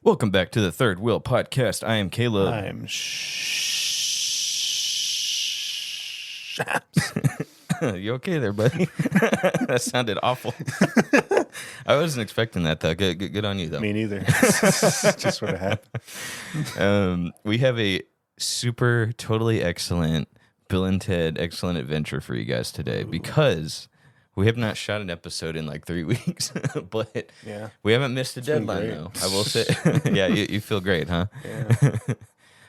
Welcome back to the Third Wheel Podcast. I am Caleb. I'm You okay there, buddy? That sounded awful. I wasn't expecting that, though. Good on you, though. Me neither. Just what happened. We have a super, totally excellent Bill and Ted Excellent Adventure for you guys today because we have not shot an episode in like 3 weeks, but Yeah. we haven't missed a deadline, great. though. I will say. Yeah, you feel great, huh? Yeah.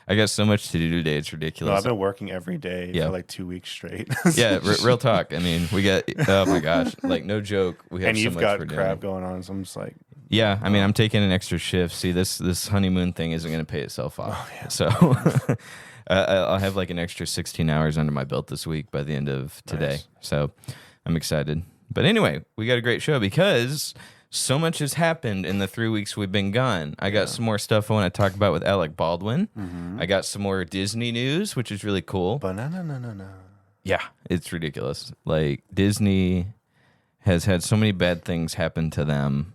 I got so much to do today. It's No, ridiculous. I've been working every day Yeah. for like 2 weeks straight. Yeah, real talk. I mean, we got, oh my gosh, like no joke. We have And so you've much got we're crap doing. going on, so I'm just like, Yeah, I mean, I'm taking an extra shift. See, this honeymoon thing isn't going to pay itself off. Oh, yeah. So I'll have like an extra 16 hours under my belt this week by the end of today. Nice. So I'm excited. But anyway, we got a great show because so much has happened in the 3 weeks we've been gone. I got some more stuff I want to talk about with Alec Baldwin. I got some more Disney news, which is really cool. banana. Yeah, it's ridiculous. Like Disney has had so many bad things happen to them.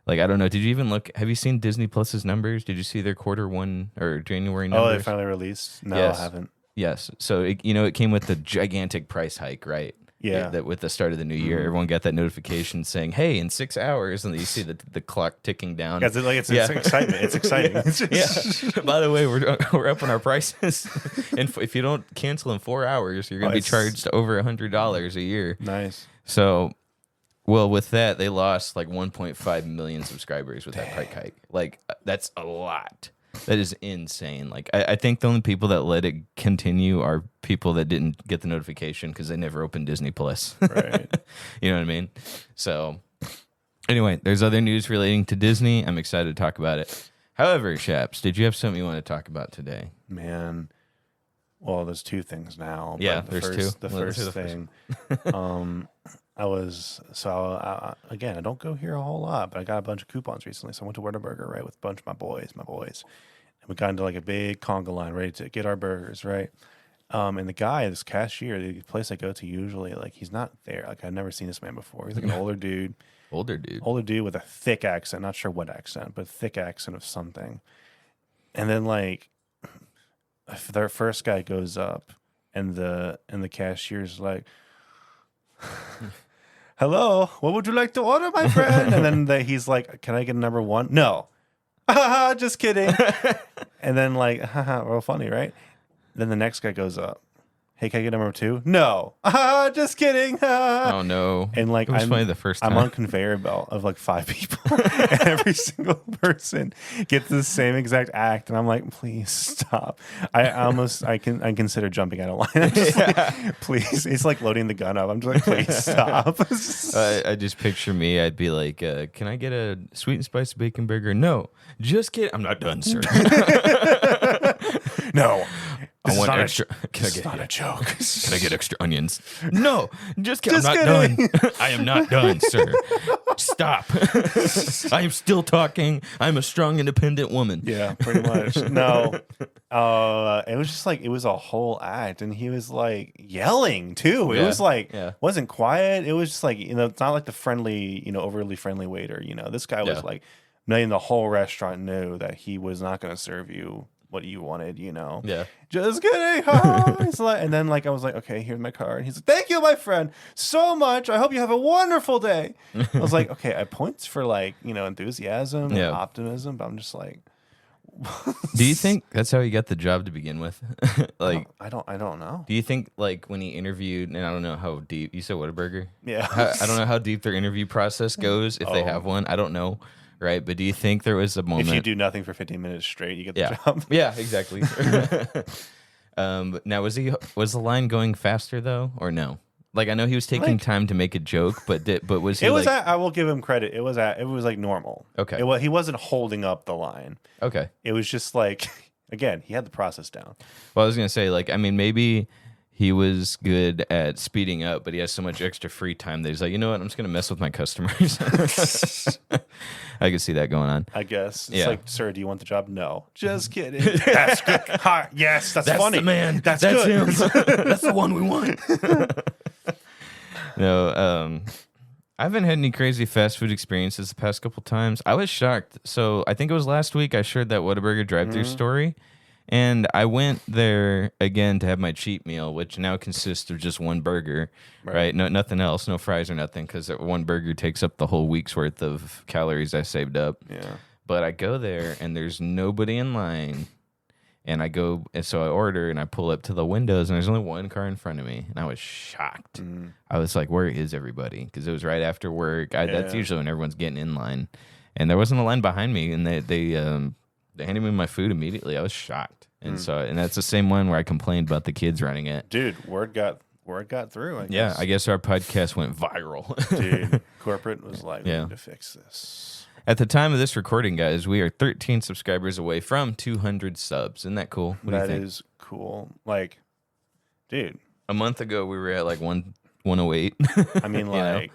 Like, I don't know. Did you even look? Have you seen Disney Plus's numbers? Did you see their Q1 or January numbers? Oh, they finally released? No, Yes. I haven't. Yes. So it came with the gigantic price hike, right? Yeah. That with the start of the new year, everyone got that notification saying, "Hey, in 6 hours," and then you see the clock ticking down. Yeah, it's Yeah. excitement. It's exciting. Yeah. By the way, we're upping our prices, and if you don't cancel in 4 hours, you're gonna be it's- charged over $100 a year. Nice. So, well, with that, they lost like 1.5 million subscribers with that price hike. Like, that's a lot. That is insane. Like, I think the only people that let it continue are people that didn't get the notification because they never opened Disney Plus. Right. You know what I mean? So, anyway, there's other news relating to Disney. I'm excited to talk about it. However, Shaps, did you have something you want to talk about today? Man. Well, there's two things now. but Yeah, the there's first, two. The Let's do first the first thing, again, I don't go here a whole lot, but I got a bunch of coupons recently. So I went to Whataburger, right, with a bunch of my boys. And we got into like a big conga line ready to get our burgers, right? And the guy, this cashier, the place I go to usually, like, he's not there. Like, I've never seen this man before. He's like an older dude with a thick accent, not sure what accent, but thick accent of something. And then like their first guy goes up and the cashier's like, "Hello, what would you like to order, my friend?" And then he's like, "Can I get a number one?" "No." Just kidding. And then like, real funny, right? Then the next guy goes up. "Hey, can I get number two?" "No." Just kidding. Oh, no. And like, It was funny the first time. I'm on conveyor belt of like 5 people, and every single person gets the same exact act, and I'm like, please stop. I consider jumping out of line. I'm just like, please. It's like loading the gun up. I'm just like, please stop. I just picture me. I'd be like, "Can I get a sweet and spicy bacon burger?" "No." "Just kidding. I'm not done, sir." No, I want not extra. Can I it's get? not a joke. Can I get extra onions? "No, just kidding. Just I'm not kidding. done. I am not done, sir. Stop. I am still talking. I'm a strong, independent woman." Yeah, pretty much. No, it was just like, it was a whole act, and he was like yelling too. It Yeah, was like, yeah. wasn't quiet. It was just like, it's not like the friendly, overly friendly waiter. This guy was Yeah. like, letting the whole restaurant know that he was not going to serve you what you wanted. Yeah. Just kidding. He's like, and then like, I was like, "Okay, here's my card." He's like, "Thank you, my friend, so much. I hope you have a wonderful day." I was like, okay, I points for like, enthusiasm Yeah. and optimism, but I'm just like, Do you think that's how he got the job to begin with? Like, I don't know. do you think like when he interviewed, and I don't know how deep, you said Whataburger? Yeah. I don't know how deep their interview process goes, if they have one. I don't know, right? But do you think there was a moment? If you do nothing for 15 minutes straight, you get the Yeah. job. Yeah, exactly. But now, was the line going faster though, or no? Like, I know he was taking Like- time to make a joke, but was he It was. like, I will give him credit. It was like normal. Okay. He wasn't holding up the line. okay? It was just like, again, he had the process down. Well, I was gonna say, like, I mean, maybe he was good at speeding up, but he has so much extra free time that he's like, you know what, I'm just gonna mess with my customers. I could see that going on. I guess. It's Yeah. like, "Sir, do you want the job?" "No." "Just kidding." That's good. Ha, yes, that's funny. the man. That's That's good. him. That's the one we want. No, I haven't had any crazy fast food experiences the past couple times. I was shocked. So I think it was last week I shared that Whataburger drive-thru story. And I went there again to have my cheat meal, which now consists of just one burger, right? No, nothing else, no fries or nothing, because one burger takes up the whole week's worth of calories I saved up. Yeah. But I go there and there's nobody in line. And I go, and so I order and I pull up to the windows and there's only one car in front of me. And I was shocked. I was like, where is everybody? Because it was right after work. That's usually when everyone's getting in line. And there wasn't a line behind me. And they handed me my food immediately. I was shocked. And and that's the same one where I complained about the kids running it. Dude, word got through, I guess. Yeah, I guess our podcast went viral. Dude, corporate was like, we need to fix this. At the time of this recording, guys, we are 13 subscribers away from 200 subs. Isn't that cool? What do you think? That is cool. Like, dude. A month ago, we were at like 108. I mean, like,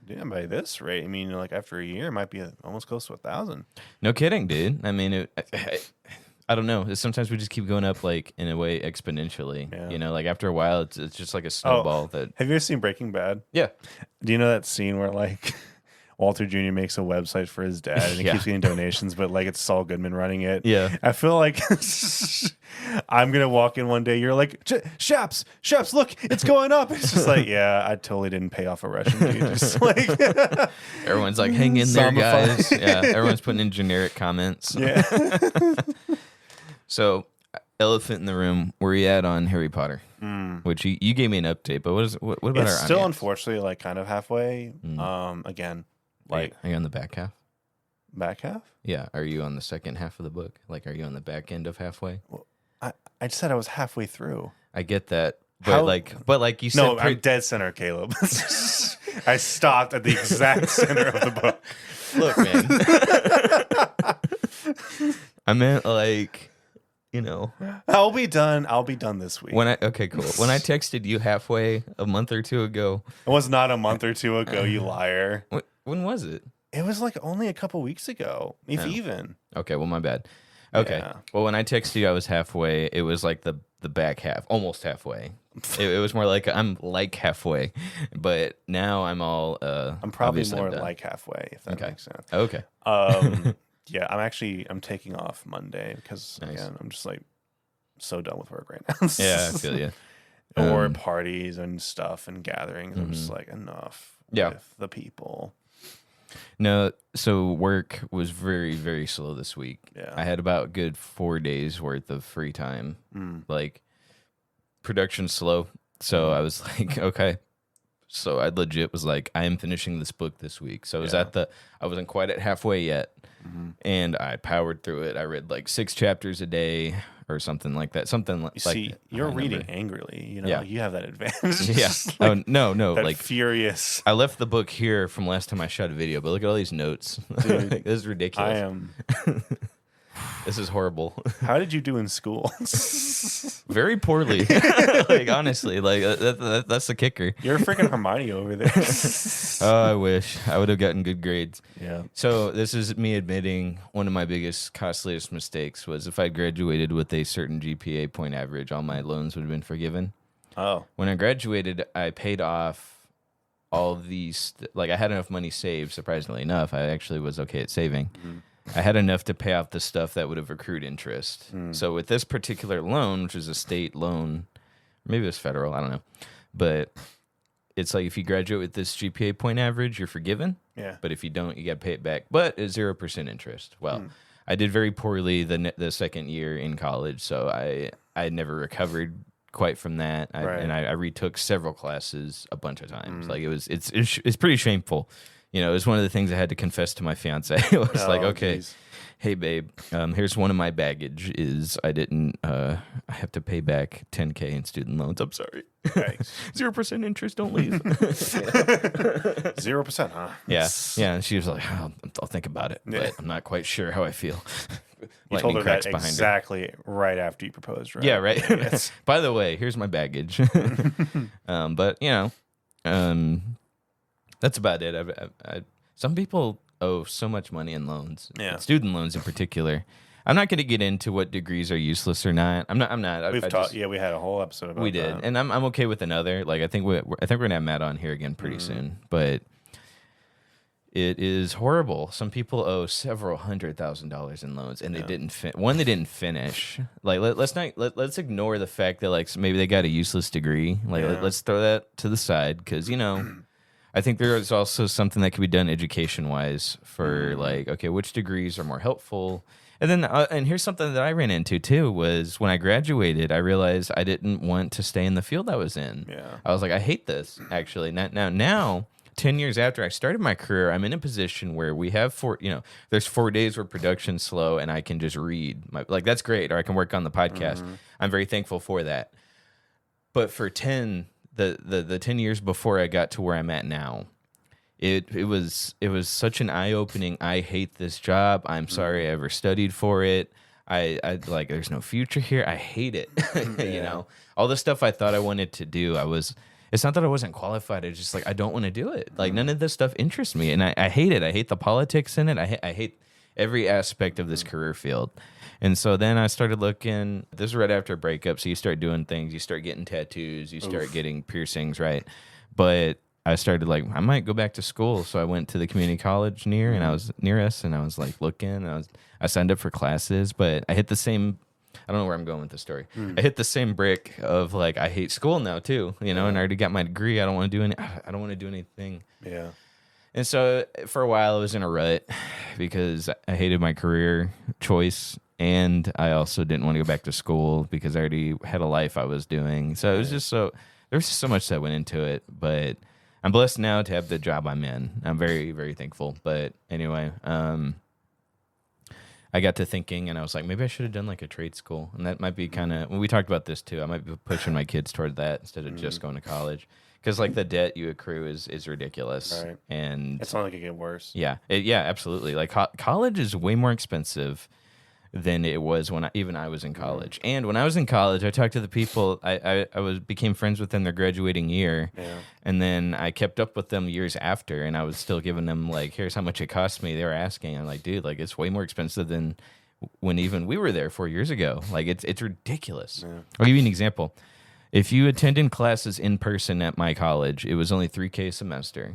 dude, by this rate, I mean, like, after a year, it might be almost close to 1,000. No kidding, dude. I mean, I don't know. Sometimes we just keep going up, like, in a way, exponentially. Yeah. You know, like, after a while, it's just like a snowball. That. Have you ever seen Breaking Bad? Yeah. Do you know that scene where, like... Walter Jr. makes a website for his dad and he keeps getting donations, but like it's Saul Goodman running it. Yeah. I feel like I'm going to walk in one day. You're like, Shaps, look, it's going up. It's just like, yeah, I totally didn't pay off a Russian dude. Just like, everyone's like, hang in there, guys. Yeah. Everyone's putting in generic comments. Yeah. So, elephant in the room, where are you at on Harry Potter? Which you gave me an update, but what about our It's still, audience? unfortunately, like kind of halfway. Again. Like, are you on the back half? Back half? Yeah. Are you on the second half of the book? Like, are you on the back end of halfway? Well, I just said I was halfway through. I get that, but like you said, no, I'm dead center, Caleb. I stopped at the exact center of the book. Look, man. I meant like, you know, I'll be done this week. Okay, cool. When I texted you halfway a month or two ago, it was not a month or two ago, you liar. When was it? It was like only a couple weeks ago, if even. Okay, well, my bad. Okay, well, when I texted you, I was halfway. It was like the back half, almost halfway. It was more like I'm like halfway, but now I'm all. I'm probably more like halfway, if that makes sense. Okay. Yeah, I'm taking off Monday because again, I'm just like so done with work right now. Yeah, I feel you. Or parties and stuff and gatherings. I'm just like enough with the people. No, so work was very, very slow this week. Yeah. I had about good 4 days worth of free time. Like production slow. So I was like, okay. So I legit was like, I am finishing this book this week. So I was I wasn't quite at halfway yet. And I powered through it. I read like 6 chapters a day or something like that. Something like that. See, you're reading angrily. You know, you have that advantage. Yeah. Like, no. That like furious. I left the book here from last time I shot a video, but look at all these notes. Dude, this is ridiculous. I am. This is horrible. How did you do in school? Very poorly. Like honestly, like that's the kicker. You're freaking Hermione over there. Oh, I wish I would have gotten good grades. Yeah. So this is me admitting one of my biggest, costliest mistakes was if I graduated with a certain GPA point average, all my loans would have been forgiven. Oh. When I graduated, I paid off all these. Like I had enough money saved. Surprisingly enough, I actually was okay at saving. I had enough to pay off the stuff that would have accrued interest. So with this particular loan, which is a state loan, maybe it was federal, I don't know. But it's like if you graduate with this GPA point average, you're forgiven. Yeah. But if you don't, you got to pay it back. But at 0% interest. Well, I did very poorly the second year in college, so I never recovered quite from that. And I retook several classes a bunch of times. Like it's pretty shameful. You know, it was one of the things I had to confess to my fiance. It was like, okay, hey, babe, here's one of my baggage is I didn't, I have to pay back $10K in student loans. I'm sorry. 0% interest, don't leave. 0%, huh? Yeah. Yeah. And she was like, I'll think about it, but I'm not quite sure how I feel. You told her that exactly right after you proposed, right? Yeah, right. Yes. By the way, here's my baggage. But, you know, that's about it. Some people owe so much money in loans, student loans in particular. I'm not going to get into what degrees are useless or not. I'm not. We had a whole episode about that. We did, and I'm okay with another. Like I think we're gonna have Matt on here again pretty soon. But It is horrible. Some people owe several $100,000 in loans, and they didn't. They didn't finish. Like, let's ignore the fact that like maybe they got a useless degree. Like, let's throw that to the side because I think there is also something that can be done education wise for like, okay, which degrees are more helpful. And then, and here's something that I ran into too was when I graduated, I realized I didn't want to stay in the field I was in. Yeah. I was like, I hate this actually. Now, 10 years after I started my career, I'm in a position where we have there's 4 days where production's slow and I can just read. That's great. Or I can work on the podcast. I'm very thankful for that. But for the 10 years before I got to where I'm at now, it was such an eye-opening, I hate this job. I'm sorry I ever studied for it. I like, there's no future here. I hate it. All the stuff I thought I wanted to do, it's not that I wasn't qualified. It's just like, I don't want to do it. Like, none of this stuff interests me. And I hate it. I hate the politics in it. I hate every aspect of this career field. And so then I started looking. This is right after a breakup. So you start doing things. You start getting tattoos. You start getting piercings, right? But I started like, I might go back to school. So I went to the community college and I was near us. And I was like looking. I signed up for classes. But I hit the same... I don't know where I'm going with the story. I hit the same brick of like, I hate school now too, and I already got my degree. I don't want to do anything. Yeah. And so for a while I was in a rut because I hated my career choice. And I also didn't want to go back to school because I already had a life I was doing. So it was just there's just so much that went into it, but I'm blessed now to have the job I'm in. I'm very, very thankful. But anyway, I got to thinking, and I was like, maybe I should have done like a trade school, and that might be kind of. When we talked about this too, I might be pushing my kids toward that instead of just going to college, because like the debt you accrue is ridiculous, Right. And It's not like it get worse. yeah, absolutely. Like college is way more expensive than it was when I was in college. And when I was in college, I talked to the people. I became friends with them their graduating year, and then I kept up with them years after, and I was still giving them like, here's how much it cost me. They were asking, I'm like, dude, like it's way more expensive than when even we were there 4 years ago. Like it's ridiculous. Yeah. I'll give you an example. If you attended classes in person at my college, it was only $3,000 a semester.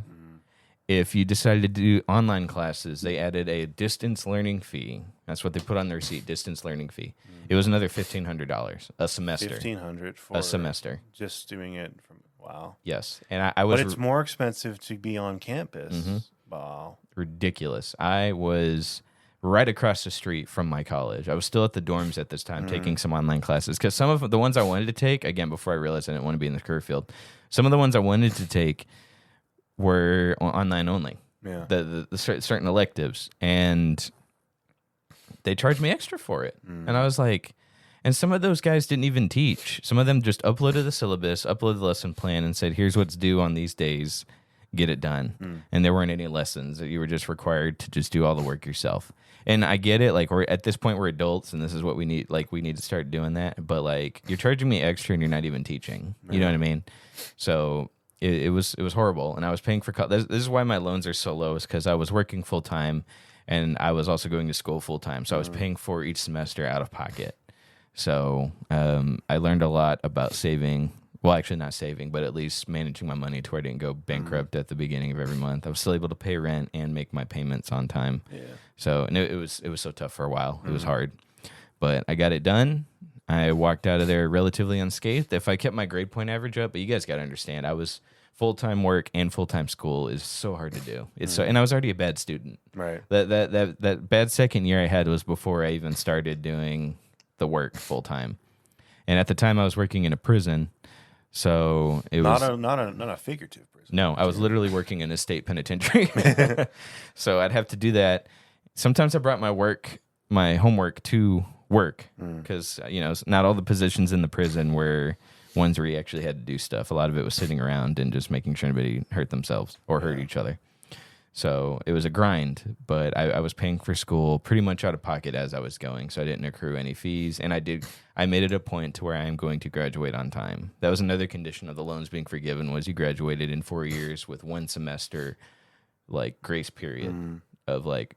If you decided to do online classes, they added a distance learning fee. That's what they put on their receipt, distance learning fee. It was another $1,500 a semester. $1,500 for a semester. Just doing it from wow. Yes, and I was. But it's more expensive to be on campus. Wow, ridiculous. I was right across the street from my college. I was still at the dorms at this time, taking some online classes because some of the ones I wanted to take, again, before I realized I didn't want to be in the career field, some of the ones I wanted to take were online only. Yeah. The certain electives, and they charged me extra for it. And I was like, and some of those guys didn't even teach. Some of them just uploaded the syllabus, uploaded the lesson plan, and said, here's what's due on these days. Get it done. And there weren't any lessons. You were just required to just do all the work yourself. And I get it. Like, we're at this point, we're adults, and this is what we need. Like, we need to start doing that. But like, you're charging me extra, and you're not even teaching. You know what I mean? So it was horrible. And I was paying for this is why my loans are so low, is because I was working full time, and I was also going to school full time. So I was paying for each semester out of pocket. So I learned a lot about saving. Well, actually not saving, but at least managing my money to where I didn't go bankrupt at the beginning of every month. I was still able to pay rent and make my payments on time. Yeah. So and it was so tough for a while. It was hard, but I got it done. I walked out of there relatively unscathed. If I kept my grade point average up, but you guys got to understand, I was full-time work and full-time school is so hard to do. It's so, and I was already a bad student. Right. That bad second year I had was before I even started doing the work full-time. And at the time I was working in a prison. So it was not a figurative prison. No, I was literally working in a state penitentiary. So I'd have to do that. Sometimes I brought my homework to work because not all the positions in the prison were ones where you actually had to do stuff. A lot of it was sitting around and just making sure nobody hurt themselves or hurt each other. So it was a grind, but I was paying for school pretty much out of pocket as I was going, so I didn't accrue any fees. And I made it a point to where I am going to graduate on time. That was another condition of the loans being forgiven, was you graduated in 4 years with 1 semester, like, grace period of, like,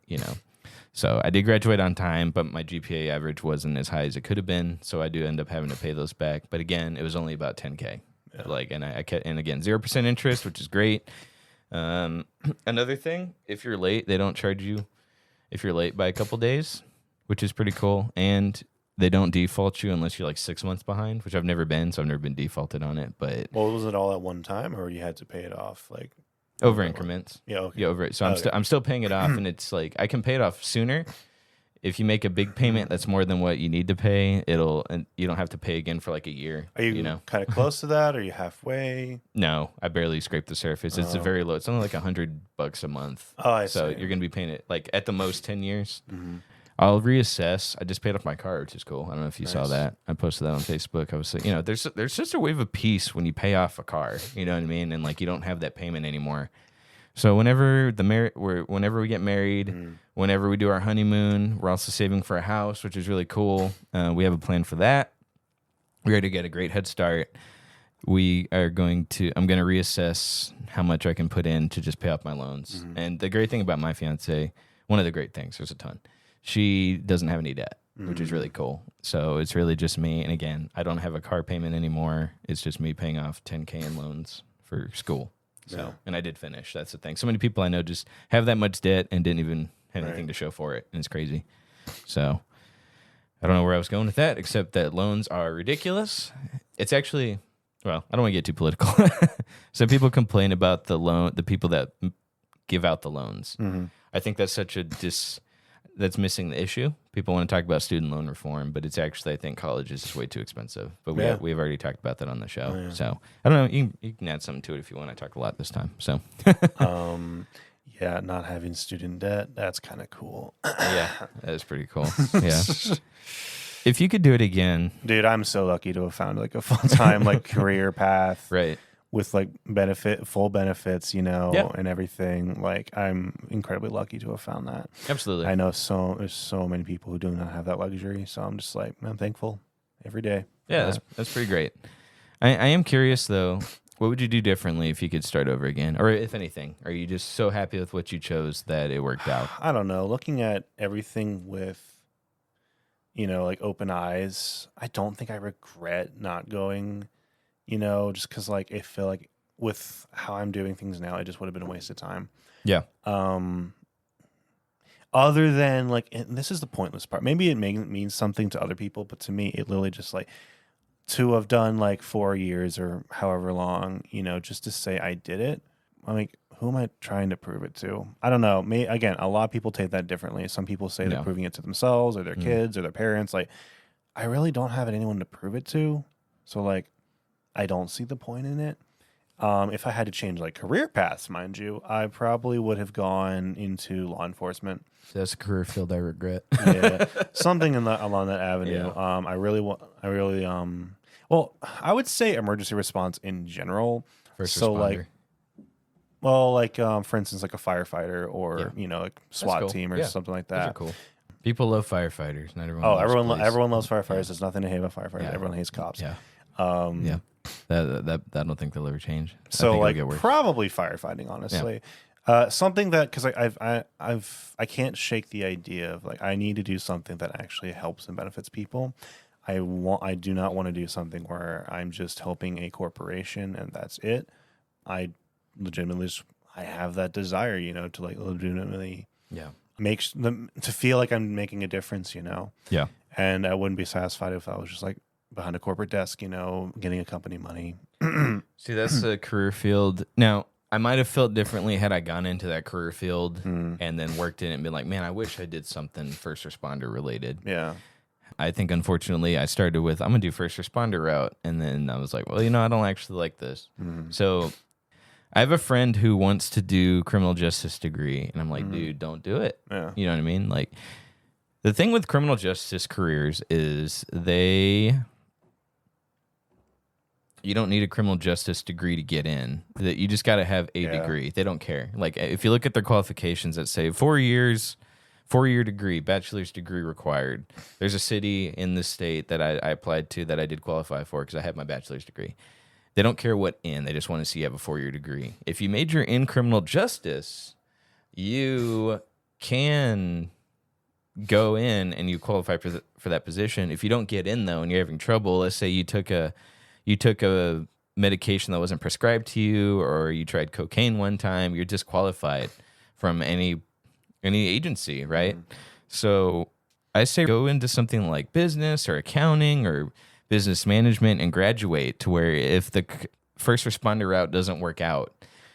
So I did graduate on time, but my GPA average wasn't as high as it could have been, so I do end up having to pay those back. But again, it was only about $10,000. Yeah. Like, and again, 0% interest, which is great. Another thing, if you're late, they don't charge you if you're late by a couple days, which is pretty cool. And they don't default you unless you're like 6 months behind, which I've never been, so I've never been defaulted on it. But Well, was it all at one time, or you had to pay it off like over increments. Yeah, okay. Yeah, over it. So I'm still paying it off, and it's like I can pay it off sooner. If you make a big payment that's more than what you need to pay, and you don't have to pay again for like a year. Are you, kind of close to that? Are you halfway? No, I barely scraped the surface. It's a very low. It's only like $100 a month. Oh, I so see. you're gonna be paying it like at the most 10 years. I'll reassess. I just paid off my car, which is cool. I don't know if you saw that. I posted that on Facebook. I was like, there's just a wave of peace when you pay off a car. You know what I mean? And like you don't have that payment anymore. So whenever whenever we get married, whenever we do our honeymoon, we're also saving for a house, which is really cool. We have a plan for that. We're ready to get a great head start. I'm going to reassess how much I can put in to just pay off my loans. And the great thing about my fiance, one of the great things, there's a ton. She doesn't have any debt, which is really cool. So it's really just me. And again, I don't have a car payment anymore. It's just me paying off $10K in loans for school. So, and I did finish. That's the thing. So many people I know just have that much debt and didn't even have anything to show for it. And it's crazy. So I don't know where I was going with that, except that loans are ridiculous. It's actually, well, I don't want to get too political. So people complain about the people that give out the loans. I think that's that's missing the issue. People want to talk about student loan reform, but it's actually, I think college is just way too expensive. But we've already talked about that on the show. So I don't know. You can add something to it if you want. I talked a lot this time. So yeah, not having student debt, that's kind of cool. Yeah, that is pretty cool. Yeah. If you could do it again. Dude, I'm so lucky to have found like a full-time like career path. Right. With like full benefits, and everything. Like I'm incredibly lucky to have found that. Absolutely. I know there's so many people who do not have that luxury. So I'm just like, I'm thankful every day. Yeah, that's pretty great. I am curious though, what would you do differently if you could start over again? Or if anything, are you just so happy with what you chose that it worked out? I don't know. Looking at everything with, like open eyes, I don't think I regret not going. Just because like I feel like with how I'm doing things now, it just would have been a waste of time. Yeah. Other than like, and this is the pointless part. Maybe it means something to other people, but to me, it literally just like to have done like 4 years or however long, just to say I did it. I'm like, who am I trying to prove it to? I don't know. Again, a lot of people take that differently. Some people say they're proving it to themselves or their kids or their parents. Like, I really don't have anyone to prove it to. So like, I don't see the point in it. If I had to change like career paths, mind you, I probably would have gone into law enforcement. That's a career field I regret. Yeah, something along that avenue. Yeah. Well, I would say emergency response in general. First responder. For instance, like a firefighter or like SWAT cool. team or something like that. Those are cool. People love firefighters. Not everyone. Everyone loves firefighters. There's nothing to hate about firefighters. Yeah. Everyone hates cops. Yeah. Yeah. That I don't think they'll ever change. So like probably firefighting, honestly. Yeah. Something that because I can't shake the idea of like I need to do something that actually helps and benefits people. I do not want to do something where I'm just helping a corporation and that's it. I legitimately I have that desire, to like legitimately to feel like I'm making a difference, Yeah. And I wouldn't be satisfied if I was just like behind a corporate desk, getting a company money. See, that's a career field. Now, I might have felt differently had I gone into that career field and then worked in it and been like, man, I wish I did something first responder related. Yeah. I think, unfortunately, I started with, I'm going to do first responder route. And then I was like, well, I don't actually like this. So I have a friend who wants to do criminal justice degree. And I'm like, dude, don't do it. Yeah. You know what I mean? Like, the thing with criminal justice careers is you don't need a criminal justice degree to get in. That you just got to have a degree. They don't care. Like if you look at their qualifications that say 4 years, 4-year degree, bachelor's degree required. There's a city in the state that I applied to that I did qualify for because I have my bachelor's degree. They don't care what in. They just want to see you have a 4-year degree. If you major in criminal justice, you can go in and you qualify for that position. If you don't get in though and you're having trouble, let's say you took a medication that wasn't prescribed to you, or you tried cocaine one time, you're disqualified from any agency, right? So I say go into something like business or accounting or business management and graduate to where if the first responder route doesn't work out,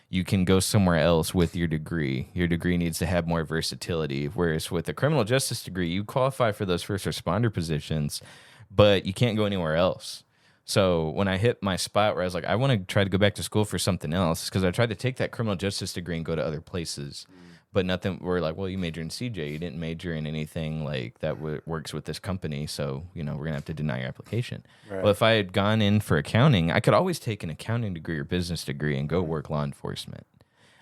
you can go somewhere else with your degree. Your degree needs to have more versatility. Whereas with a criminal justice degree, you qualify for those first responder positions, but you can't go anywhere else. So when I hit my spot where I was like, I want to try to go back to school for something else, because I tried to take that criminal justice degree and go to other places. But nothing, we're like, well, you majored in CJ. You didn't major in anything like that works with this company. So, we're going to have to deny your application. Right. Well, if I had gone in for accounting, I could always take an accounting degree or business degree and go work law enforcement.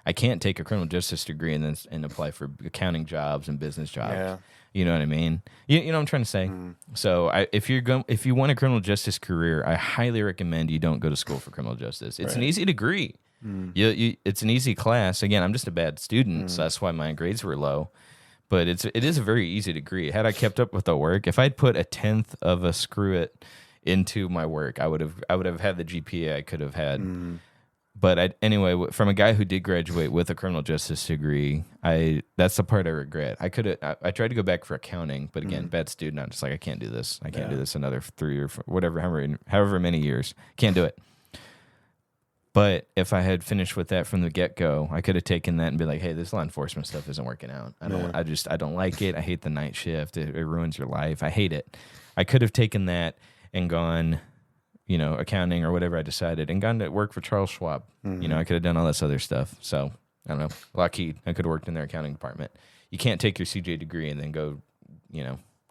I can't take a criminal justice degree and apply for accounting jobs and business jobs. Yeah. You know what I mean? You know what I'm trying to say? So if you want a criminal justice career, I highly recommend you don't go to school for criminal justice. It's an easy degree. It's an easy class. Again, I'm just a bad student, so that's why my grades were low. But it is a very easy degree. Had I kept up with the work, if I'd put a 1/10 of a screw it into my work, I would have had the GPA I could have had. But anyway, from a guy who did graduate with a criminal justice degree, that's the part I regret. I tried to go back for accounting, but again, bad student. I'm just like, I can't do this. I can't do this another 3 or 4, however many years. Can't do it. But if I had finished with that from the get-go, I could have taken that and be like, hey, this law enforcement stuff isn't working out. I don't like it. I hate the night shift. It ruins your life. I hate it. I could have taken that and gone, accounting or whatever I decided, and gone to work for Charles Schwab. I could have done all this other stuff. So, I don't know. Lockheed, I could have worked in their accounting department. You can't take your CJ degree and then go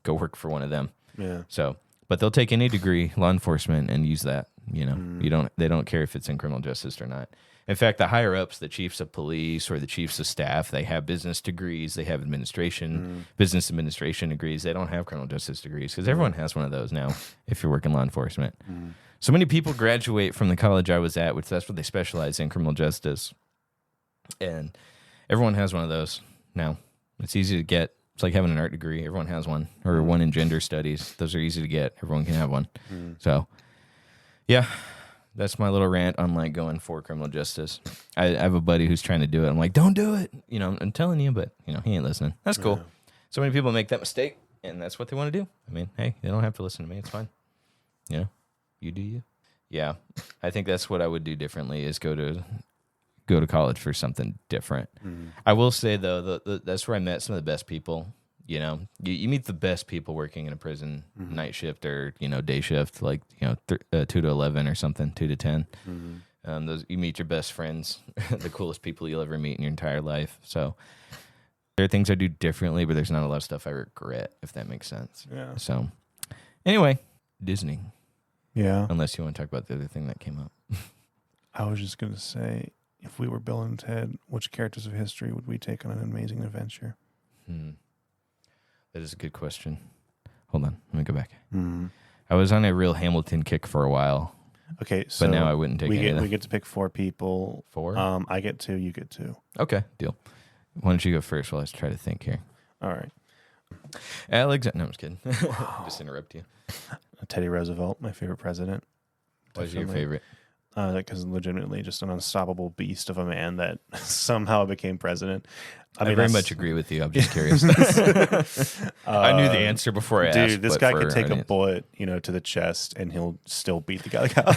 work for one of them. Yeah. So, but they'll take any degree, law enforcement, and use that. They don't care if it's in criminal justice or not. In fact, the higher ups, the chiefs of police or the chiefs of staff, they have business degrees, they have business administration degrees. They don't have criminal justice degrees because everyone has one of those now if you're working law enforcement. So many people graduate from the college I was at, which that's what they specialize in, criminal justice. And everyone has one of those now. It's easy to get. It's like having an art degree. Everyone has one. Or one in gender studies. Those are easy to get. Everyone can have one. So, yeah, that's my little rant on like going for criminal justice. I have a buddy who's trying to do it. I'm like, don't do it. I'm telling you, but he ain't listening. That's cool. Yeah. So many people make that mistake, and that's what they want to do. I mean, hey, they don't have to listen to me. It's fine. You do you. Yeah, I think that's what I would do differently is go to college for something different. I will say though, that's where I met some of the best people. You meet the best people working in a prison night shift or day shift, like 2 to 11 or something, 2 to 10. Those you meet your best friends, the coolest people you'll ever meet in your entire life. So there are things I do differently, but there's not a lot of stuff I regret, if that makes sense. Yeah. So anyway, Disney. Yeah. Unless you want to talk about the other thing that came up. I was just gonna say, if we were Bill and Ted, which characters of history would we take on an amazing adventure? That is a good question. Hold on. Let me go back. I was on a real Hamilton kick for a while. Okay, so but now I wouldn't take we any of them. We get to pick 4 people. 4? I get 2, you get 2. Okay, deal. Why don't you go first while I try to think here? All right. Alex, no, I'm just kidding. Just interrupt you. Teddy Roosevelt, my favorite president. Why is your favorite? Because legitimately just an unstoppable beast of a man that somehow became president. I very much agree with you. I'm just curious. I knew the answer before I asked. Dude, this guy could take a bullet, to the chest, and he'll still beat the guy that got up.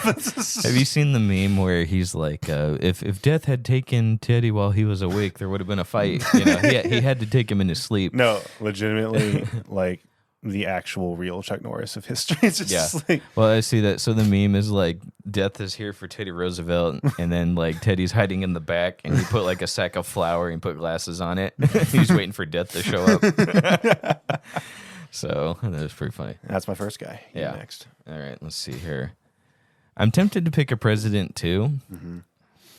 Have you seen the meme where he's like, if death had taken Teddy while he was awake, there would have been a fight. He had to take him in his sleep. No, legitimately, like the actual real Chuck Norris of history. It's just like, well, I see that. So the meme is like, death is here for Teddy Roosevelt, and then like Teddy's hiding in the back, and he put like a sack of flour and put glasses on it. He's waiting for death to show up. So that was pretty funny. That's my first guy. Yeah. Next. All right, let's see here. I'm tempted to pick a president too.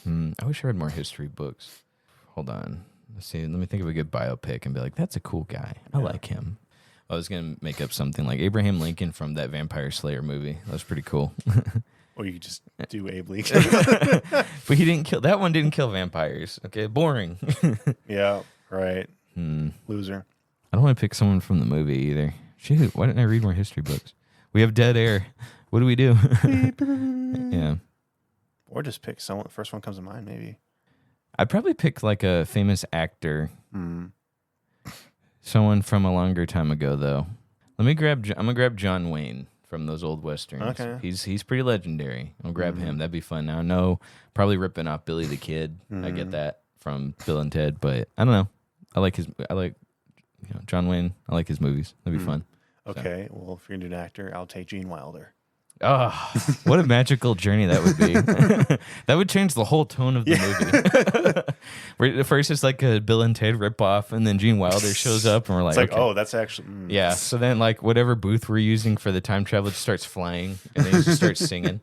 I wish I read more history books. Hold on. Let's see. Let me think of a good biopic and be like, that's a cool guy. I like him. I was going to make up something like Abraham Lincoln from that Vampire Slayer movie. That was pretty cool. Or you could just do Abe Lincoln. But he didn't kill, that one didn't kill vampires. Okay, boring. Yeah, right. Loser. I don't want to pick someone from the movie either. Shoot, why didn't I read more history books? We have dead air. What do we do? Yeah. Or just pick someone. The first one comes to mind, maybe. I'd probably pick like a famous actor. Hmm. Someone from a longer time ago, though. I'm gonna grab John Wayne from those old westerns. Okay. He's pretty legendary. I'll grab him. That'd be fun. Now, no, probably ripping off Billy the Kid. I get that from Bill and Ted, but I don't know. I like John Wayne. I like his movies. That'd be fun. Okay. So. Well, if you're gonna do an actor, I'll take Gene Wilder. Oh, what a magical journey that would be. That would change the whole tone of the movie. Where at first it's like a Bill and Ted ripoff, and then Gene Wilder shows up, and we're like, It's like, okay. oh, that's actually... Yeah, so then like whatever booth we're using for the time travel just starts flying, and then he just starts singing.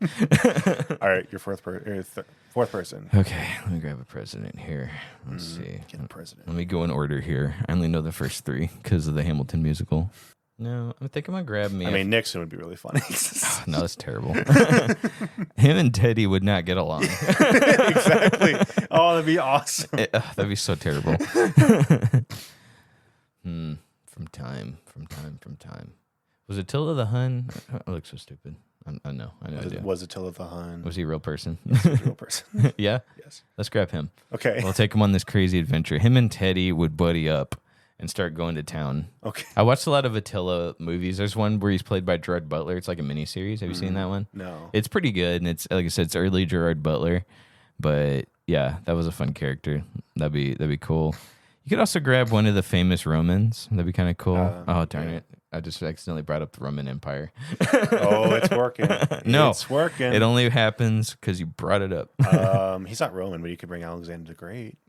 All right, your fourth person. Okay, let me grab a president here. Let's see. Get a president. Let me go in order here. I only know the first three because of the Hamilton musical. No, I think I'm gonna grab me. I mean, Nixon would be really funny. No, that's terrible. Him and Teddy would not get along. Exactly. Oh, that'd be awesome. That'd be so terrible. From time. Was Attila the Hun? I look so stupid. I know. Was Attila the Hun? Was he a real person? Yes, he was a real person. Yeah? Yes. Let's grab him. Okay. We'll take him on this crazy adventure. Him and Teddy would buddy up and start going to town. Okay. I watched a lot of Attila movies. There's one where he's played by Gerard Butler. It's like a miniseries. Have you seen that one? No. It's pretty good, and it's like I said, it's early Gerard Butler. But yeah, that was a fun character. That'd be cool. You could also grab one of the famous Romans. That'd be kind of cool. Oh darn it! I just accidentally brought up the Roman Empire. Oh, it's working. No, it's working. It only happens because you brought it up. He's not Roman, but you could bring Alexander the Great.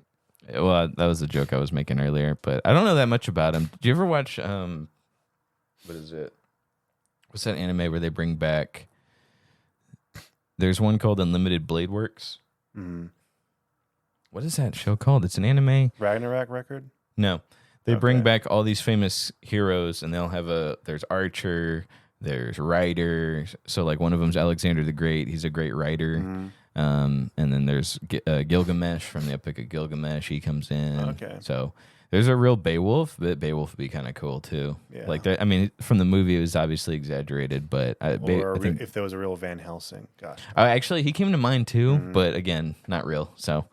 Well, that was the joke I was making earlier, but I don't know that much about him. Did you ever watch what is it? What's that anime where they bring back? There's one called Unlimited Blade Works. Mm. What is that show called? It's an anime. Ragnarok record? No. They bring back all these famous heroes, and they'll have there's Archer, there's Rider. So like one of them's Alexander the Great. He's a great writer. Mm-hmm. And then there's Gilgamesh from the Epic of Gilgamesh. He comes in. Okay. So there's a real Beowulf, but Beowulf would be kind of cool too. Yeah. Like that. I mean, from the movie, it was obviously exaggerated, but I think if there was a real Van Helsing, gosh. actually he came to mind too, but again, not real. So,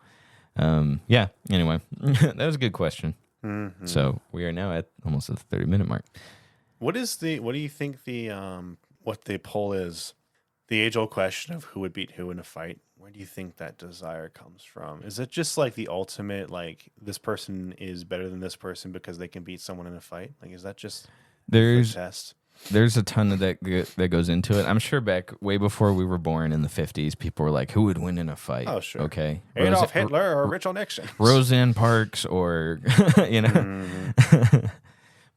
yeah. Anyway, that was a good question. Mm-hmm. So we are now at almost the 30-minute mark. What do you think what the poll is? The age-old question of who would beat who in a fight. Where do you think that desire comes from? Is it just like the ultimate, like this person is better than this person because they can beat someone in a fight? Like, is that just the test? There's a ton of that goes into it. I'm sure back way before we were born in the 50s, people were like, who would win in a fight? Oh, sure. Okay. Adolf Hitler or Richard Nixon? Roseanne Parks or, you know.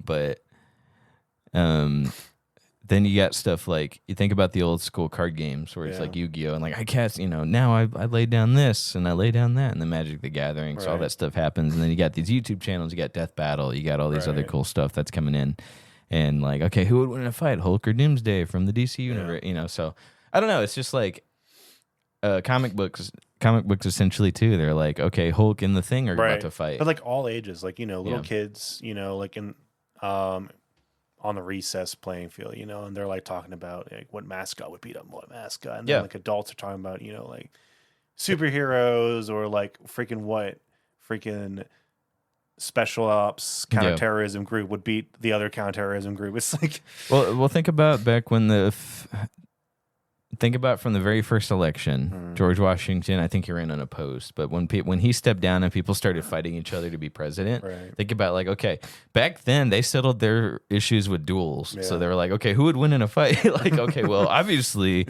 But then you got stuff like, you think about the old school card games where it's like Yu-Gi-Oh! And like, I cast, now I lay down this and I lay down that, and the Magic the Gathering. So all that stuff happens. And then you got these YouTube channels, you got Death Battle, you got all these other cool stuff that's coming in. And like, okay, who would win in a fight? Hulk or Doomsday from the DC universe? So I don't know. It's just like comic books essentially too. They're like, okay, Hulk and the Thing are about to fight. But like all ages, like, little kids, like in on the recess playing field, and they're like talking about like what mascot would beat up what mascot. And then like adults are talking about, like superheroes or like freaking special ops counterterrorism group would beat the other counterterrorism group. It's like, well, think about back when think about from the very first election, George Washington, I think he ran unopposed, but when he stepped down and people started fighting each other to be president, think about like, okay, back then they settled their issues with duels. So they were like, okay, who would win in a fight? Like, okay, well, obviously,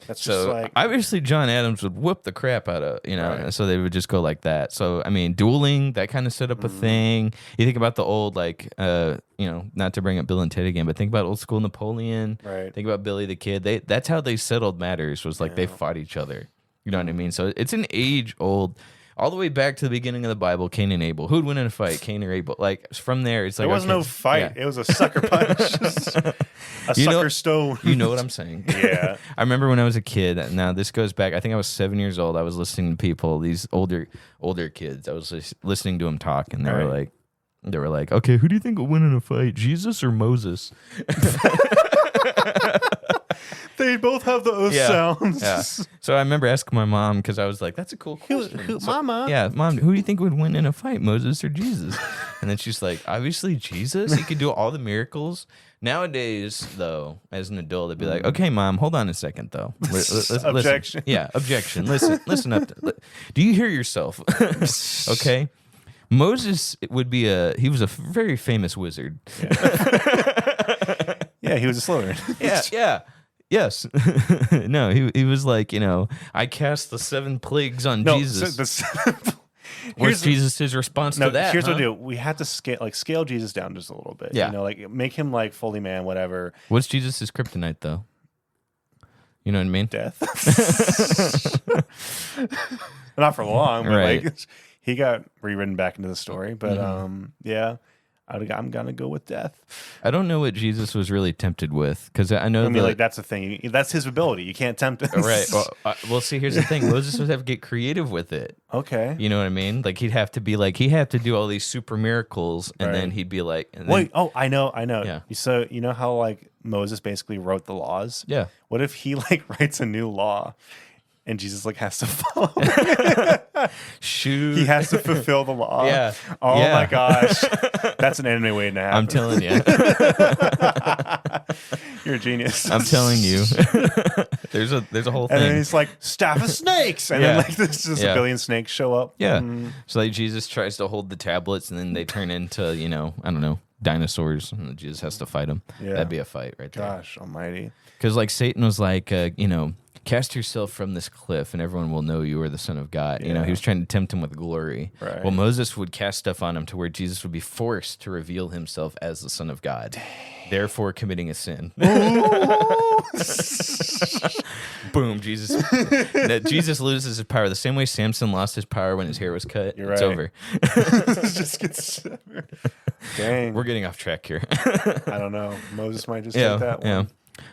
that's so just like, obviously John Adams would whoop the crap out of, and so they would just go like that. So, I mean, dueling, that kind of set up a thing. You think about the old, like, not to bring up Bill and Ted again, but think about old school Napoleon. Right. Think about Billy the Kid. That's how they settled matters, was like they fought each other. You know what I mean? So it's an age-old, all the way back to the beginning of the Bible, Cain and Abel. Who'd win in a fight, Cain or Abel? Like, from there, it's like... There was no fight. Yeah. It was a sucker punch. A sucker stone. You know what I'm saying? Yeah. I remember when I was a kid, now this goes back, I think I was 7 years old, I was listening to people, these older kids, I was listening to them talk, and they were like, okay, who do you think will win in a fight, Jesus or Moses? They They both have the sounds. Yeah. So I remember asking my mom because I was like, "That's a cool question." Mama. Yeah, Mom, who do you think would win in a fight, Moses or Jesus? And then she's like, "Obviously Jesus. He could do all the miracles." Nowadays, though, as an adult, they'd be like, "Okay, Mom, hold on a second, though." Objection. Listen. Yeah, objection. Listen up. Do you hear yourself? Okay. Moses would be he was a very famous wizard. Yeah, he was a Slytherin. Yeah. Yes. No, he was like, I cast the 7 plagues on Jesus. What's Jesus' response to that? Here's what we do. We have to scale Jesus down just a little bit. Yeah. Make him like fully man, whatever. What's Jesus' kryptonite, though? You know what I mean? Death. Not for long, but Right. he got rewritten back into the story. But yeah. I'm gonna go with death. I don't know what Jesus was really tempted with, because I know that's the thing. That's his ability. You can't tempt him. Right. Well, see, here's the thing. Moses would have to get creative with it. Okay. You know what I mean? Like he'd have to be like he had to do all these super miracles, and then he'd be like, wait. Oh, I know. Yeah. So you know how like Moses basically wrote the laws. Yeah. What if he like writes a new law? And Jesus like has to follow. Shoot. He has to fulfill the law. Yeah. Oh my gosh. That's an anime waiting to happen. I'm telling you. You're a genius. I'm telling you. There's a whole thing. And then he's like, staff of snakes. And then like there's just a billion snakes show up. Yeah. So like Jesus tries to hold the tablets and then they turn into, I don't know, dinosaurs, and Jesus has to fight them. Yeah. That'd be a fight right there. Gosh almighty. Because like Satan was like, cast yourself from this cliff and everyone will know you are the Son of God. He was trying to tempt him with glory. Right. Well, Moses would cast stuff on him to where Jesus would be forced to reveal himself as the Son of God. Dang. Therefore committing a sin. Boom, Jesus. Jesus loses his power the same way Samson lost his power when his hair was cut. You're It's right. over. It just gets Dang. We're getting off track here. I don't know. Moses might just take that one. Yeah.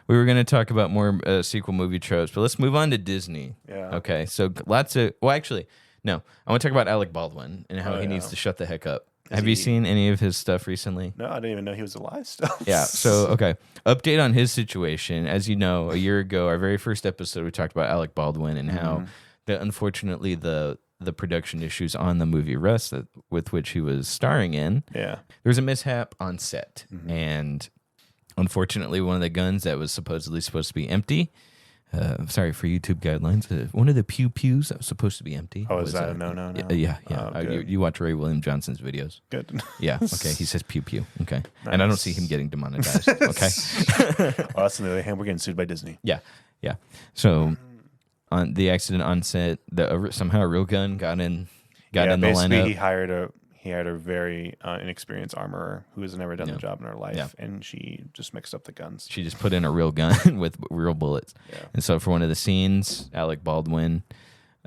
We were going to talk about more sequel movie tropes, but let's move on to Disney. Yeah. Okay, so actually, no. I want to talk about Alec Baldwin and how he needs to shut the heck up. Have you seen any of his stuff recently? No, I didn't even know he was alive still. Yeah, so, okay. Update on his situation. As you know, a year ago, our very first episode, we talked about Alec Baldwin and how, unfortunately, the production issues on the movie Rust with which he was starring in, there was a mishap on set. And unfortunately, one of the guns that was supposedly supposed to be empty, sorry for YouTube guidelines, one of the pew-pews that was supposed to be empty. Oh, is that a no? Yeah. Oh, you watch Ray William Johnson's videos. Good. Yeah, okay. He says pew-pew. Okay. Nice. And I don't see him getting demonetized. Okay. Well, that's on the other hand, we're getting sued by Disney. Yeah. So, on the accident on set, somehow a real gun got in the lineup. He hired a very inexperienced armorer who has never done the job in her life, Yeah. and she just mixed up the guns. She just put in a real gun with real bullets. Yeah. And so for one of the scenes, Alec Baldwin,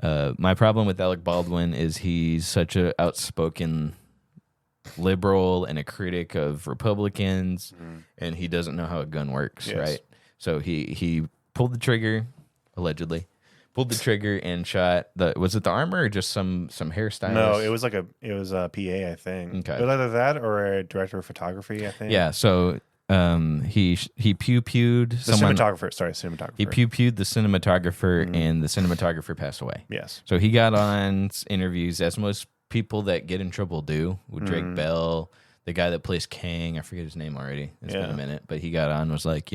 my problem with Alec Baldwin is he's such a outspoken liberal and a critic of Republicans, and he doesn't know how a gun works, right? So he pulled the trigger, allegedly. Pulled the trigger and shot was it the armor or just some hairstylist? No, it was a PA, I think. Okay. It was either that or a director of photography, I think. Yeah, so he pew-pewed cinematographer. He pew-pewed the cinematographer and the cinematographer passed away. Yes. So he got on interviews, as most people that get in trouble do, with Drake Bell, the guy that plays Kang. I forget his name already. It's been a minute, but he got on, was like,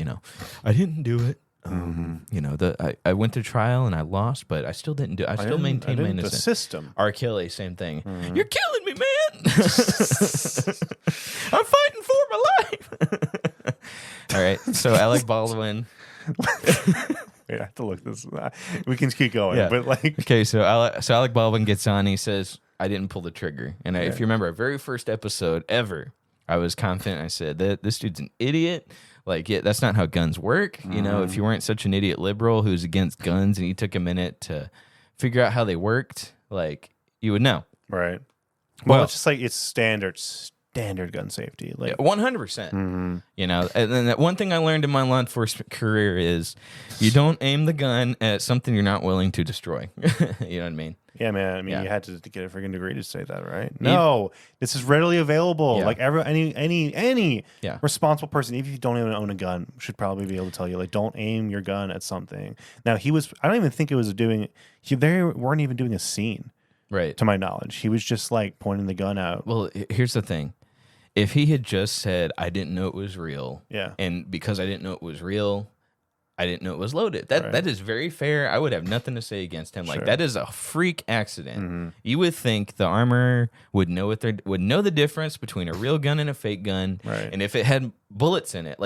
I didn't do it. I went to trial and I lost, but I still didn't do. I still maintain my innocence. The system. R. Kelly, same thing. You're killing me, man. I'm fighting for my life. All right. So Alec Baldwin. Wait, I have to look this. We can keep going, but okay. So Alec Baldwin gets on. He says, "I didn't pull the trigger." And if you remember, our very first episode ever, I was confident. I said that this dude's an idiot. Like, that's not how guns work. If you weren't such an idiot liberal who's against guns and you took a minute to figure out how they worked, like, you would know. Right. Well, it's just like it's standard gun safety. Like 100%. And then that one thing I learned in my law enforcement career is you don't aim the gun at something you're not willing to destroy. You know what I mean? Yeah, man. I mean, Yeah. you had to get a freaking degree to say that, right? No, this is readily available. Yeah. Like any Yeah. responsible person, if you don't even own a gun, should probably be able to tell you, like, don't aim your gun at something. Now, I don't even think it was they weren't even doing a scene, Right. to my knowledge. He was just like pointing the gun out. Well, here's the thing. If he had just said, I didn't know it was real, Yeah. and because I didn't know it was real, I didn't know it was loaded. That is very fair. I would have nothing to say against him. Like, Sure. that is a freak accident. You would think the armor would know the difference between a real gun and a fake gun. Right. And if it had bullets in it,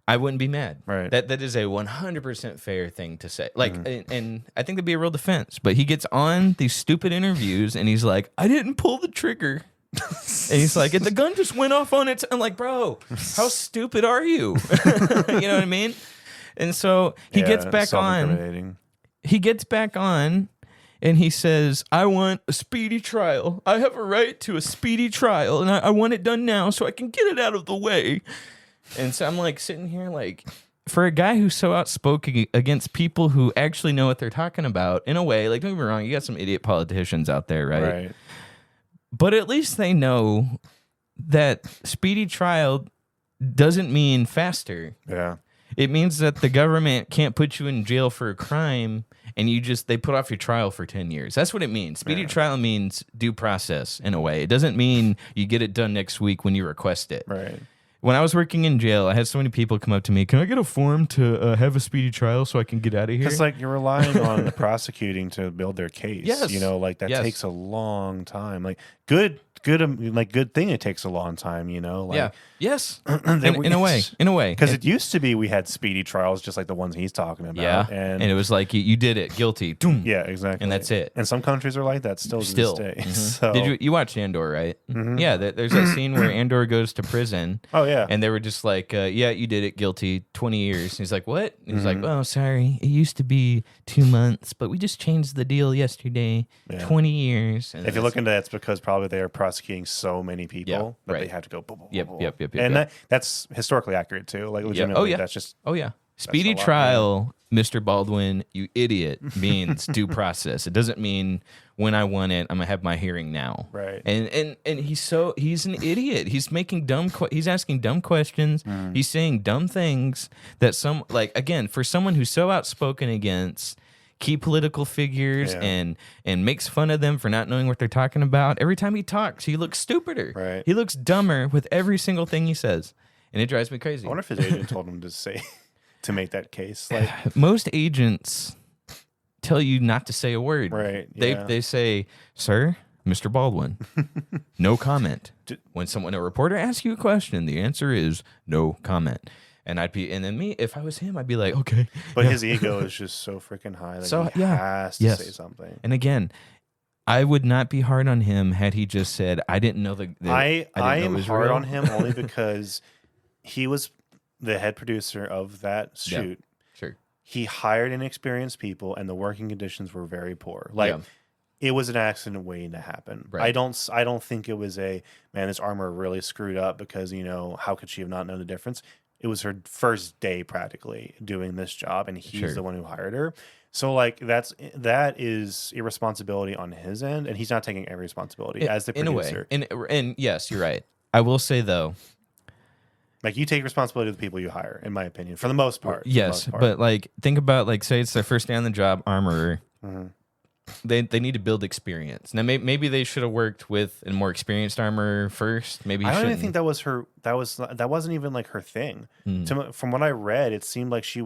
I wouldn't be mad. Right. That is a 100% fair thing to say. Like, and I think that'd be a real defense. But he gets on these stupid interviews and he's like, I didn't pull the trigger. And he's like, and the gun just went off on its. I'm like, bro, how stupid are you? You know what I mean? And so he gets back on. He gets back on, and he says, I want a speedy trial. I have a right to a speedy trial, and I want it done now so I can get it out of the way. And so I'm like sitting here like, for a guy who's so outspoken against people who actually know what they're talking about, in a way, like, don't get me wrong, you got some idiot politicians out there, right? But at least they know that speedy trial doesn't mean faster. Yeah. It means that the government can't put you in jail for a crime and they put off your trial for 10 years. That's what it means. Speedy trial means due process in a way. It doesn't mean you get it done next week when you request it. Right. When I was working in jail, I had so many people come up to me, can I get a form to have a speedy trial so I can get out of here? It's like you're relying on the prosecuting to build their case. Yes. You know, like that takes a long time. Like good thing it takes a long time, you know? Like, yeah. Yes. In a way. Because it used to be we had speedy trials just like the ones he's talking about. Yeah. And it was like, you did it, guilty. Doom. Yeah, exactly. And that's it. And some countries are like that still to this day. So. Did you watched Andor, right? Yeah, there's that scene where Andor goes to prison. Oh, yeah. And they were just like, yeah, you did it, guilty, 20 years. And he's like, what? And he's like, oh, sorry. It used to be 2 months, but we just changed the deal yesterday. 20 years. And if you look into that, it's because probably they are prosecuting so many people that they have to go. Yep. And that's historically accurate too. Like legitimately, that's just. Oh yeah. Speedy trial, Mr. Baldwin, you idiot, means due process. It doesn't mean when I want it, I'm gonna have my hearing now. Right. And he's an idiot. He's making he's asking dumb questions. He's saying dumb things that for someone who's so outspoken against key political figures and makes fun of them for not knowing what they're talking about. Every time he talks, he looks stupider. Right. He looks dumber with every single thing he says. And it drives me crazy. I wonder if his agent told him to make that case. Like most agents tell you not to say a word. Right. They say, "Sir, Mr. Baldwin, no comment." When a reporter asks you a question, the answer is no comment. And then me, if I was him, I'd be like, okay. But his ego is just so freaking high that he has to say something. And again, I would not be hard on him had he just said, I didn't know I am hard on him only because he was the head producer of that shoot. Yeah, sure. He hired inexperienced people, and the working conditions were very poor. It was an accident waiting to happen. Right. I don't think it was this armor really screwed up because, how could she have not known the difference? It was her first day practically doing this job, and he's the one who hired her. So that is irresponsibility on his end, and he's not taking every responsibility as the producer. In a way. And yes, you're right. I will say though, you take responsibility of the people you hire, in my opinion, for the most part. Yes, but think about say it's their first day on the job, armorer. They need to build experience. Now maybe they should have worked with a more experienced armorer first. Maybe I don't even think that was her. That wasn't even her thing. From what I read, it seemed like she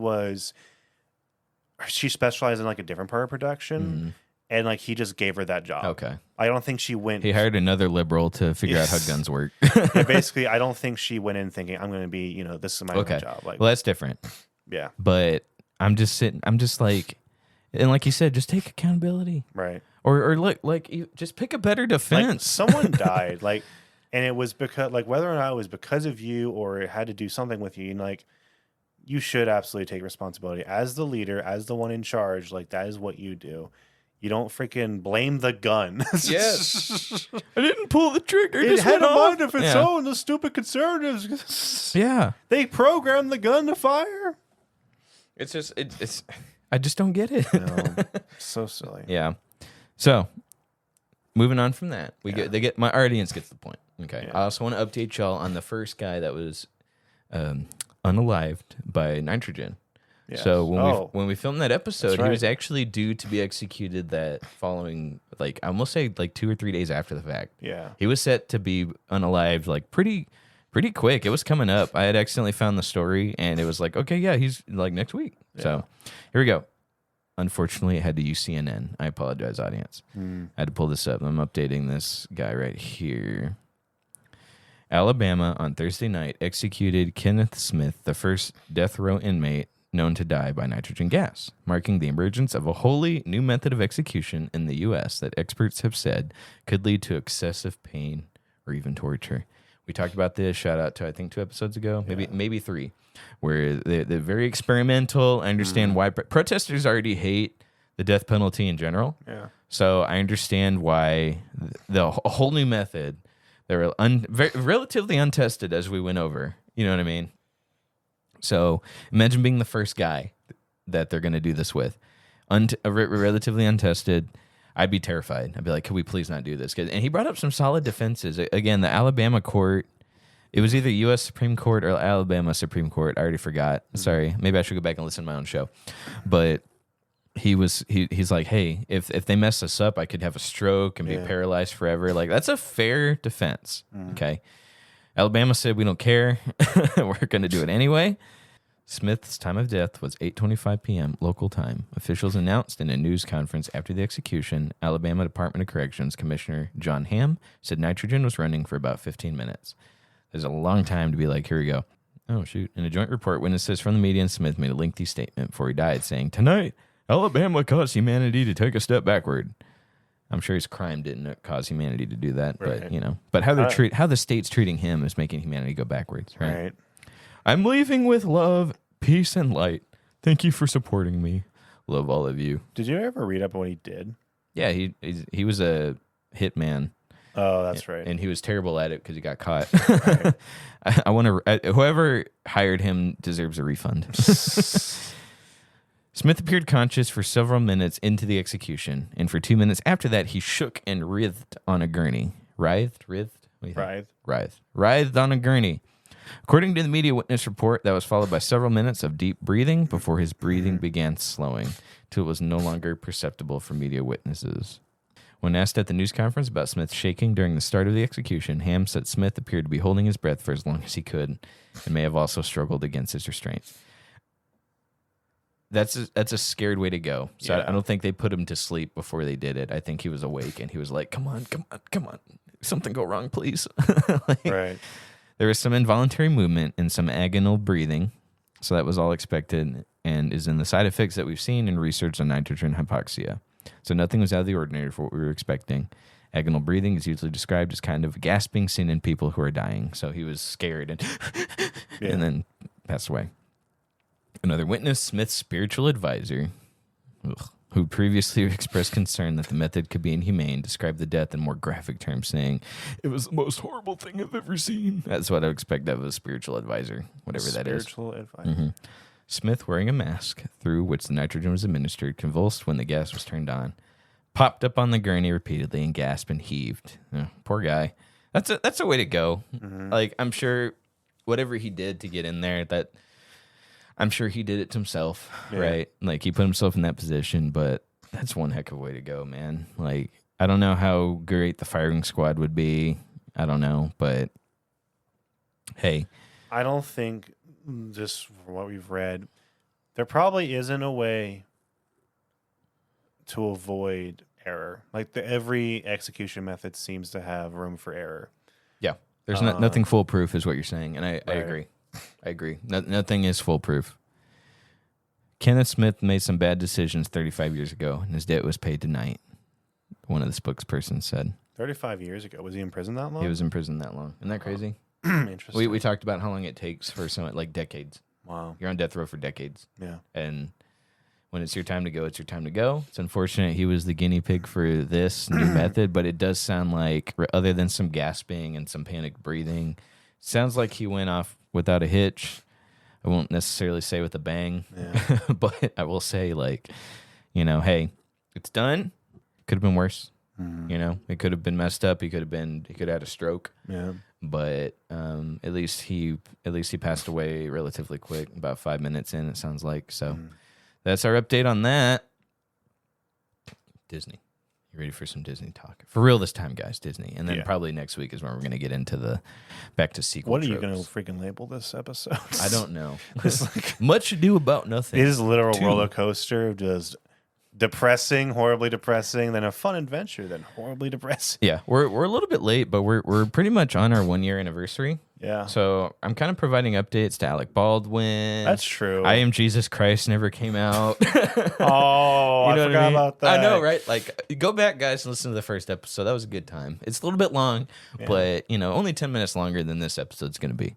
specialized in a different part of production, and he just gave her that job. Okay, I don't think she went. He hired another liberal to figure out how guns work. Basically, I don't think she went in thinking I'm going to be this is my own job. Well, that's different. Yeah, but I'm just and like you said, just take accountability, right? Or you just pick a better defense. Someone died, and it was because whether or not it was because of you or it had to do something with you, you should absolutely take responsibility as the leader, as the one in charge. That is what you do. You don't freaking blame the gun. Yes, I didn't pull the trigger. It had a mind of its own. The stupid conservatives. Yeah, they programmed the gun to fire. It's just it's. I just don't get it. No, so silly. Yeah. So, moving on from that, my audience gets the point. Okay. Yeah. I also want to update y'all on the first guy that was unalived by nitrogen. Yes. So when we filmed that episode, right. he was actually due to be executed that following, like, I almost say like 2 or 3 days after the fact. Yeah. He was set to be unalived like pretty quick. It was coming up. I had accidentally found the story, and it was like, okay, yeah, he's like next week. Yeah. So here we go. Unfortunately, it had to use CNN. I apologize, audience. I had to pull this up. I'm updating this guy right here. Alabama on Thursday night executed Kenneth Smith, the first death row inmate known to die by nitrogen gas, marking the emergence of a wholly new method of execution in the U.S. that experts have said could lead to excessive pain or even torture. We talked about this. Shout out to, I think, 2 episodes ago, maybe 3, where they're very experimental. I understand why protesters already hate the death penalty in general. Yeah. So I understand why a whole new method. They were relatively untested as we went over. You know what I mean? So imagine being the first guy that they're going to do this with. Relatively untested. I'd be terrified. I'd be like, could we please not do this? And he brought up some solid defenses. Again, the Alabama court, it was either U.S. Supreme Court or Alabama Supreme Court. I already forgot. Sorry. Maybe I should go back and listen to my own show. But he's like, hey, if they mess us up, I could have a stroke and be paralyzed forever. Like, that's a fair defense. Okay. Alabama said, we don't care. We're going to do it anyway. Smith's time of death was 8:25 p.m. local time. Officials announced in a news conference after the execution, Alabama Department of Corrections Commissioner John Hamm said nitrogen was running for about 15 minutes. There's a long time to be like, here we go. Oh, shoot. In a joint report, witnesses from the media and Smith made a lengthy statement before he died, saying, tonight, Alabama caused humanity to take a step backward. I'm sure his crime didn't cause humanity to do that, right. But how the state's treating him is making humanity go backwards, right? Right. I'm leaving with love, peace, and light. Thank you for supporting me. Love all of you. Did you ever read up on what he did? Yeah, he was a hitman. Oh, that's right. And he was terrible at it because he got caught. Right. I want to. Whoever hired him deserves a refund. Smith appeared conscious for several minutes into the execution, and for 2 minutes after that, he shook and writhed on a gurney. Writhed on a gurney. According to the media witness report, that was followed by several minutes of deep breathing before his breathing began slowing till it was no longer perceptible for media witnesses. When asked at the news conference about Smith's shaking during the start of the execution, Hamm said Smith appeared to be holding his breath for as long as he could and may have also struggled against his restraint. That's a scared way to go. So I don't think they put him to sleep before they did it. I think he was awake and he was like, come on. Something go wrong, please. Right. There was some involuntary movement and some agonal breathing. So that was all expected and is in the side effects that we've seen in research on nitrogen hypoxia. So nothing was out of the ordinary for what we were expecting. Agonal breathing is usually described as kind of gasping seen in people who are dying. So he was scared and then passed away. Another witness, Smith's spiritual advisor, who previously expressed concern that the method could be inhumane, described the death in more graphic terms, saying, "It was the most horrible thing I've ever seen." That's what I would expect of a spiritual advisor, whatever that is. Spiritual advisor. Mm-hmm. Smith, wearing a mask through which the nitrogen was administered, convulsed when the gas was turned on, popped up on the gurney repeatedly, and gasped and heaved. Oh, poor guy. That's a way to go. Mm-hmm. Like, I'm sure whatever he did to get in there, I'm sure he did it to himself, right? Like, he put himself in that position, but that's one heck of a way to go, man. Like, I don't know how great the firing squad would be. I don't know, but hey. I don't think, just from what we've read, there probably isn't a way to avoid error. Like, every execution method seems to have room for error. Yeah. There's nothing foolproof is what you're saying, and I agree. I agree. Nothing is foolproof. Kenneth Smith made some bad decisions 35 years ago, and his debt was paid tonight, one of the spokespersons said. 35 years ago? Was he in prison that long? He was in prison that long. Isn't that crazy? Interesting. We talked about how long it takes for someone, like decades. Wow. You're on death row for decades. Yeah. And when it's your time to go, it's your time to go. It's unfortunate he was the guinea pig for this new method, but it does sound like, other than some gasping and some panicked breathing, sounds like he went off without a hitch. I won't necessarily say with a bang, Yeah. but I will say, like, hey, it's done. Could have been worse. It could have been messed up. He could have had a stroke. Yeah. But at least he passed away relatively quick, about 5 minutes in, it sounds like. So that's our update on that. Disney. You ready for some Disney talk? For real this time, guys, Disney. And then probably next week is when we're going to get into the back to sequel What are tropes. you going to freaking label this episode? I don't know. It's like, Much ado about nothing. it is a literal roller coaster of just depressing, horribly depressing, then a fun adventure, then horribly depressing. Yeah, we're a little bit late, but we're pretty much on our 1 year anniversary. Yeah. So I'm kind of providing updates to Alec Baldwin. That's true. I Am Jesus Christ never came out. Oh, I forgot about that. I know, right? Like, go back, guys, and listen to the first episode. That was a good time. It's a little bit long, but only 10 minutes longer than this episode's going to be.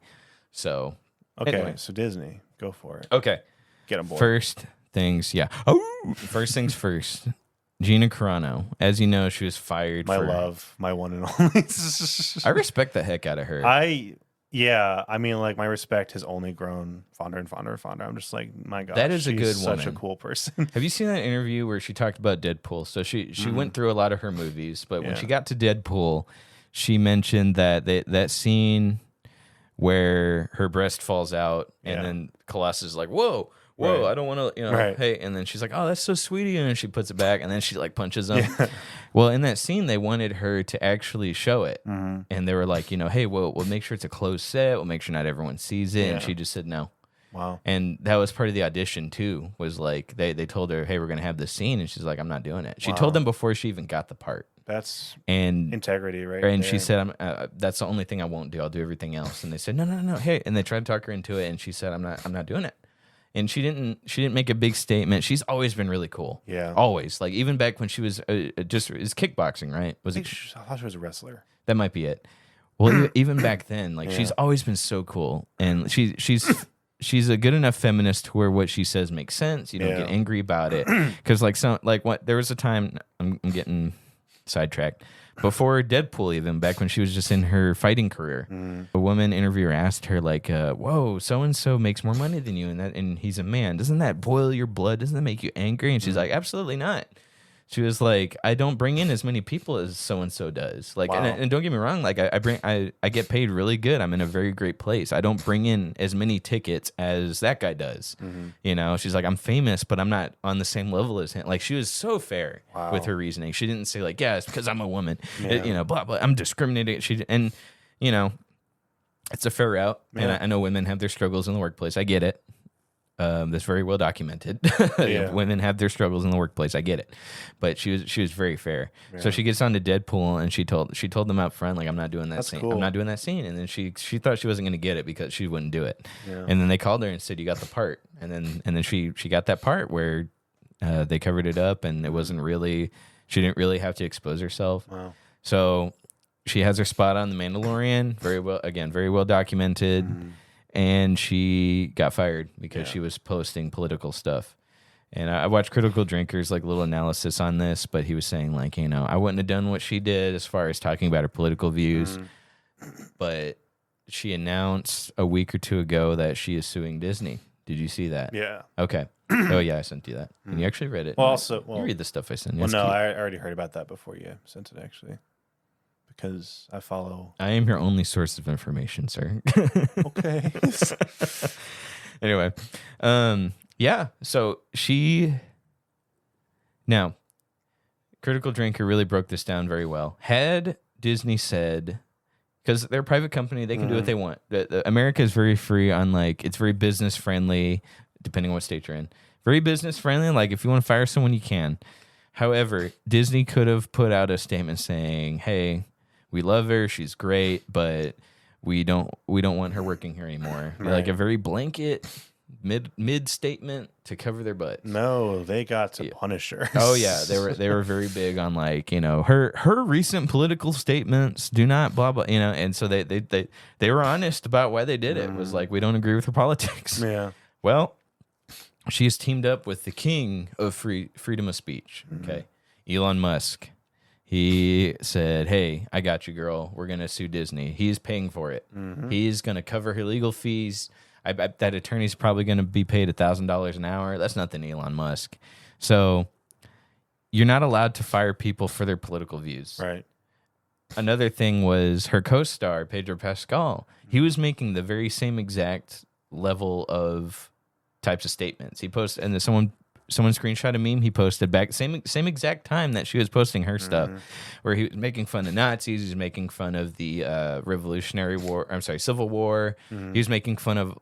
So, okay, anyway. so Disney, go for it. Okay. Get on board. First things first. Gina Carano. As you know, she was fired. My love, my one and only. I respect the heck out of her. I mean, like, my respect has only grown fonder and fonder and fonder. I'm just like, my God, that is a good such woman. a cool person. Have you seen that interview where she talked about Deadpool? So she went through a lot of her movies, but when she got to Deadpool, she mentioned that scene where her breast falls out and then Colossus is like, whoa, Right. I don't want to, Right. hey. And then she's like, oh, that's so sweet of you. And she puts it back and then she like punches him. Well, in that scene, they wanted her to actually show it. And they were like, hey, we'll make sure it's a closed set. We'll make sure not everyone sees it. And she just said no. Wow. And that was part of the audition too, was like, they told her, hey, we're going to have this scene. And she's like, I'm not doing it. She told them before she even got the part. That's And integrity, right? and there. she said, that's the only thing I won't do. I'll do everything else. And they said, no. Hey, and they tried to talk her into it. And she said, I'm not doing it. And she didn't make a big statement. She's always been really cool. Yeah. Always. Like, even back when she was just is kickbaking, right? I thought she was a wrestler. That might be it. Well, even back then, like, she's always been so cool. And she's a good enough feminist to where what she says makes sense. You don't get angry about it. Because there was a time, I'm getting sidetracked. Before Deadpool, even back when she was just in her fighting career, a woman interviewer asked her, like, "Whoa, so and so makes more money than you, and he's a man. Doesn't that boil your blood? Doesn't that make you angry?" And she's like, "Absolutely not." She was like, I don't bring in as many people as so and so does. Like, and don't get me wrong, like I get paid really good. I'm in a very great place. I don't bring in as many tickets as that guy does. She's like, I'm famous, but I'm not on the same level as him. Like, she was so fair with her reasoning. She didn't say like, yeah, it's because I'm a woman. Blah blah. I'm discriminating. It's a fair route. And I know women have their struggles in the workplace. I get it. That's very well documented. Women have their struggles in the workplace. I get it, but she was very fair. So she gets on to Deadpool and she told them up front, like, I'm not doing that scene. Cool. I'm not doing that scene. And then she thought she wasn't going to get it because she wouldn't do it. And then they called her and said, you got the part. And then she got that part where they covered it up and it wasn't really, she didn't really have to expose herself. Wow. So she has her spot on The Mandalorian. Very well documented. And she got fired because she was posting political stuff. And I watched Critical Drinker's like little analysis on this, but he was saying like, I wouldn't have done what she did as far as talking about her political views. But she announced a week or two ago that she is suing Disney. Did you see that? Yeah. Okay. Oh yeah, I sent you that. And you actually read it. Well, you read the stuff I sent you. Well, It's no, cute. I already heard about that before you sent it, actually, because I follow. I am your only source of information, sir. Okay. Anyway, yeah. So now, Critical Drinker really broke this down very well. Had Disney said, because they're a private company, they can do what they want. America is very free on, like, it's very business friendly, depending on what state you're in. Very business friendly. Like, if you want to fire someone, you can. However, Disney could have put out a statement saying, hey, we love her, she's great, but we don't want her working here anymore. Right. Like a very blanket mid statement to cover their butts. No, they got to punish her. Oh yeah, they were very big on, like, her recent political statements do not blah blah, and so they were honest about why they did it. It was like, we don't agree with her politics. Yeah. Well, she has teamed up with the king of freedom of speech. Okay, Elon Musk. He said, hey, I got you, girl. We're going to sue Disney. He's paying for it. He's going to cover her legal fees. I bet that attorney's probably going to be paid $1,000 an hour. That's nothing to Elon Musk. So you're not allowed to fire people for their political views. Right. Another thing was her co-star, Pedro Pascal. He was making the very same exact level of types of statements. He posted, and then someone screenshot a meme he posted back same exact time that she was posting her stuff, where he was making fun of Nazis. He was making fun of the Civil War. He was making fun of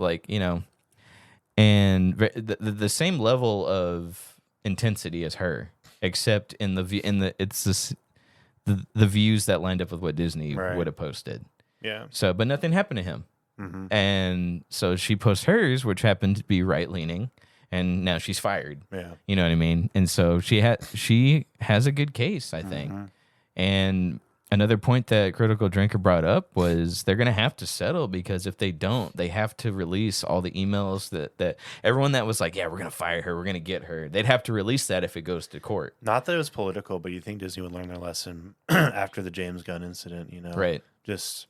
and the same level of intensity as her, except in the views that lined up with what Disney would have posted. Yeah. So, but nothing happened to him. And so she posts hers, which happened to be right leaning, and now she's fired. Yeah. You know what I mean? And so she has a good case, I think. And another point that Critical Drinker brought up was they're going to have to settle, because if they don't, they have to release all the emails that everyone that was like, yeah, we're going to fire her, we're going to get her. They'd have to release that if it goes to court. Not that it was political, but you think Disney would learn their lesson after the James Gunn incident, Right. Just,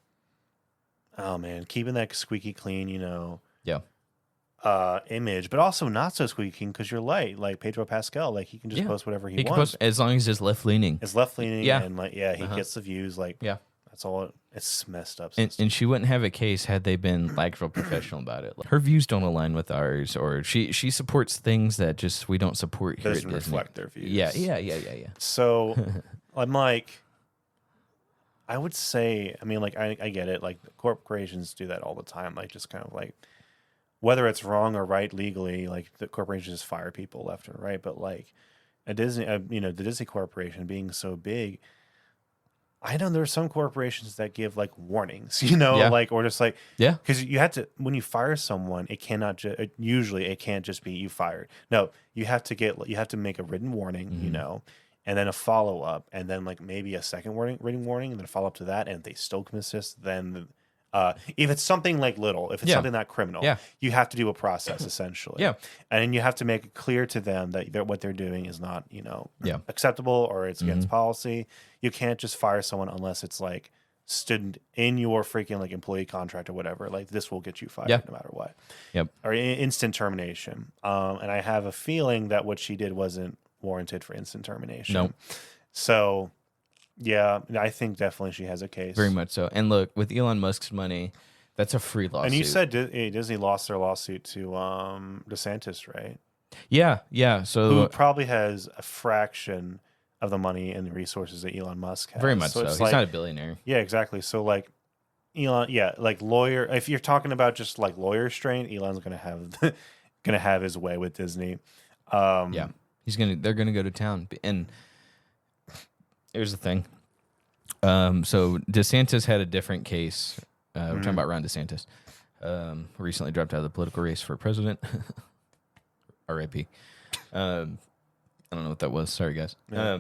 oh man, keeping that squeaky clean, Yeah. Image, but also not so squeaky clean, because you're light, like Pedro Pascal, like he can just post whatever he He can wants. post as long as it's left leaning. It's left leaning, Yeah. and he gets the views, that's all. It's messed up. And she wouldn't have a case had they been real professional about it. Her views don't align with ours, or she supports things that just we don't support here doesn't at Disney. reflect their views. Yeah. So I'm like, I would say, I mean, I get it. Like, corporations do that all the time. Like, just kind of like, whether it's wrong or right legally, like the corporations just fire people left and right. But like a Disney, the Disney Corporation being so big, I know there's some corporations that give like warnings, or just like, because you have to, when you fire someone, it cannot usually it can't just be you fired. No, you have to make a written warning, and then a follow up, and then like maybe a second written warning, and then follow up to that. And if they still consist, then if it's something like little, if it's something not criminal, you have to do a process essentially. Yeah. And you have to make it clear to them that what they're doing is not, acceptable, or it's against policy. You can't just fire someone unless it's like stood in your freaking like employee contract or whatever. Like, this will get you fired no matter what. Yep. Or instant termination. And I have a feeling that what she did wasn't warranted for instant termination. No. So, yeah, I think definitely she has a case. Very much so. And look, with Elon Musk's money, that's a free lawsuit. And you said Disney lost their lawsuit to DeSantis, right? Yeah. So who probably has a fraction of the money and the resources that Elon Musk has. Very much so. He's not a billionaire. Yeah, exactly. So like Elon, like lawyer. If you're talking about just like lawyer strain, Elon's gonna have his way with Disney. They're gonna go to town. And here's the thing. So DeSantis had a different case. We're talking about Ron DeSantis. Recently dropped out of the political race for president. R.I.P. I don't know what that was. Sorry, guys. Yeah.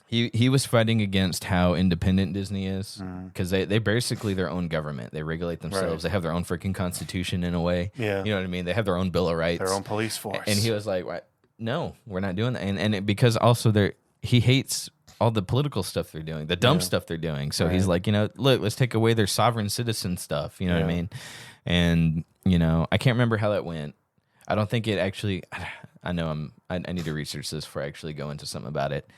He was fighting against how independent Disney is, because they basically their own government. They regulate themselves. Right. They have their own freaking constitution in a way. Yeah. You know what I mean? They have their own Bill of Rights. Their own police force. And he was like, "What? No, we're not doing that." Because also he hates all the political stuff they're doing, the dumb stuff they're doing. So he's like, look, let's take away their sovereign citizen stuff. You know what I mean? And I can't remember how that went. I don't think it actually. I know I need to research this before I actually go into something about it.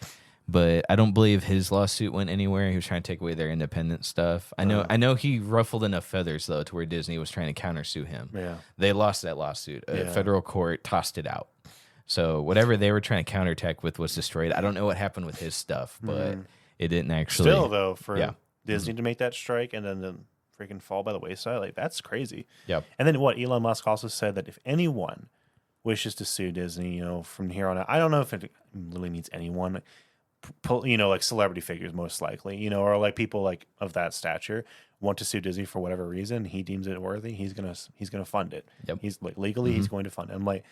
But I don't believe his lawsuit went anywhere. He was trying to take away their independent stuff. I know he ruffled enough feathers though to where Disney was trying to countersue him. Yeah. They lost that lawsuit. A federal court tossed it out. So whatever they were trying to counterattack with was destroyed. I don't know what happened with his stuff, but it didn't actually. Still though, for Disney to make that strike and then to freaking fall by the wayside, like that's crazy. Yep. And then what Elon Musk also said that if anyone wishes to sue Disney, from here on out, I don't know if it really means anyone. Like celebrity figures most likely, or like people like of that stature want to sue Disney for whatever reason. He deems it worthy. He's gonna fund it. Yep. He's like legally he's going to fund it. I'm like,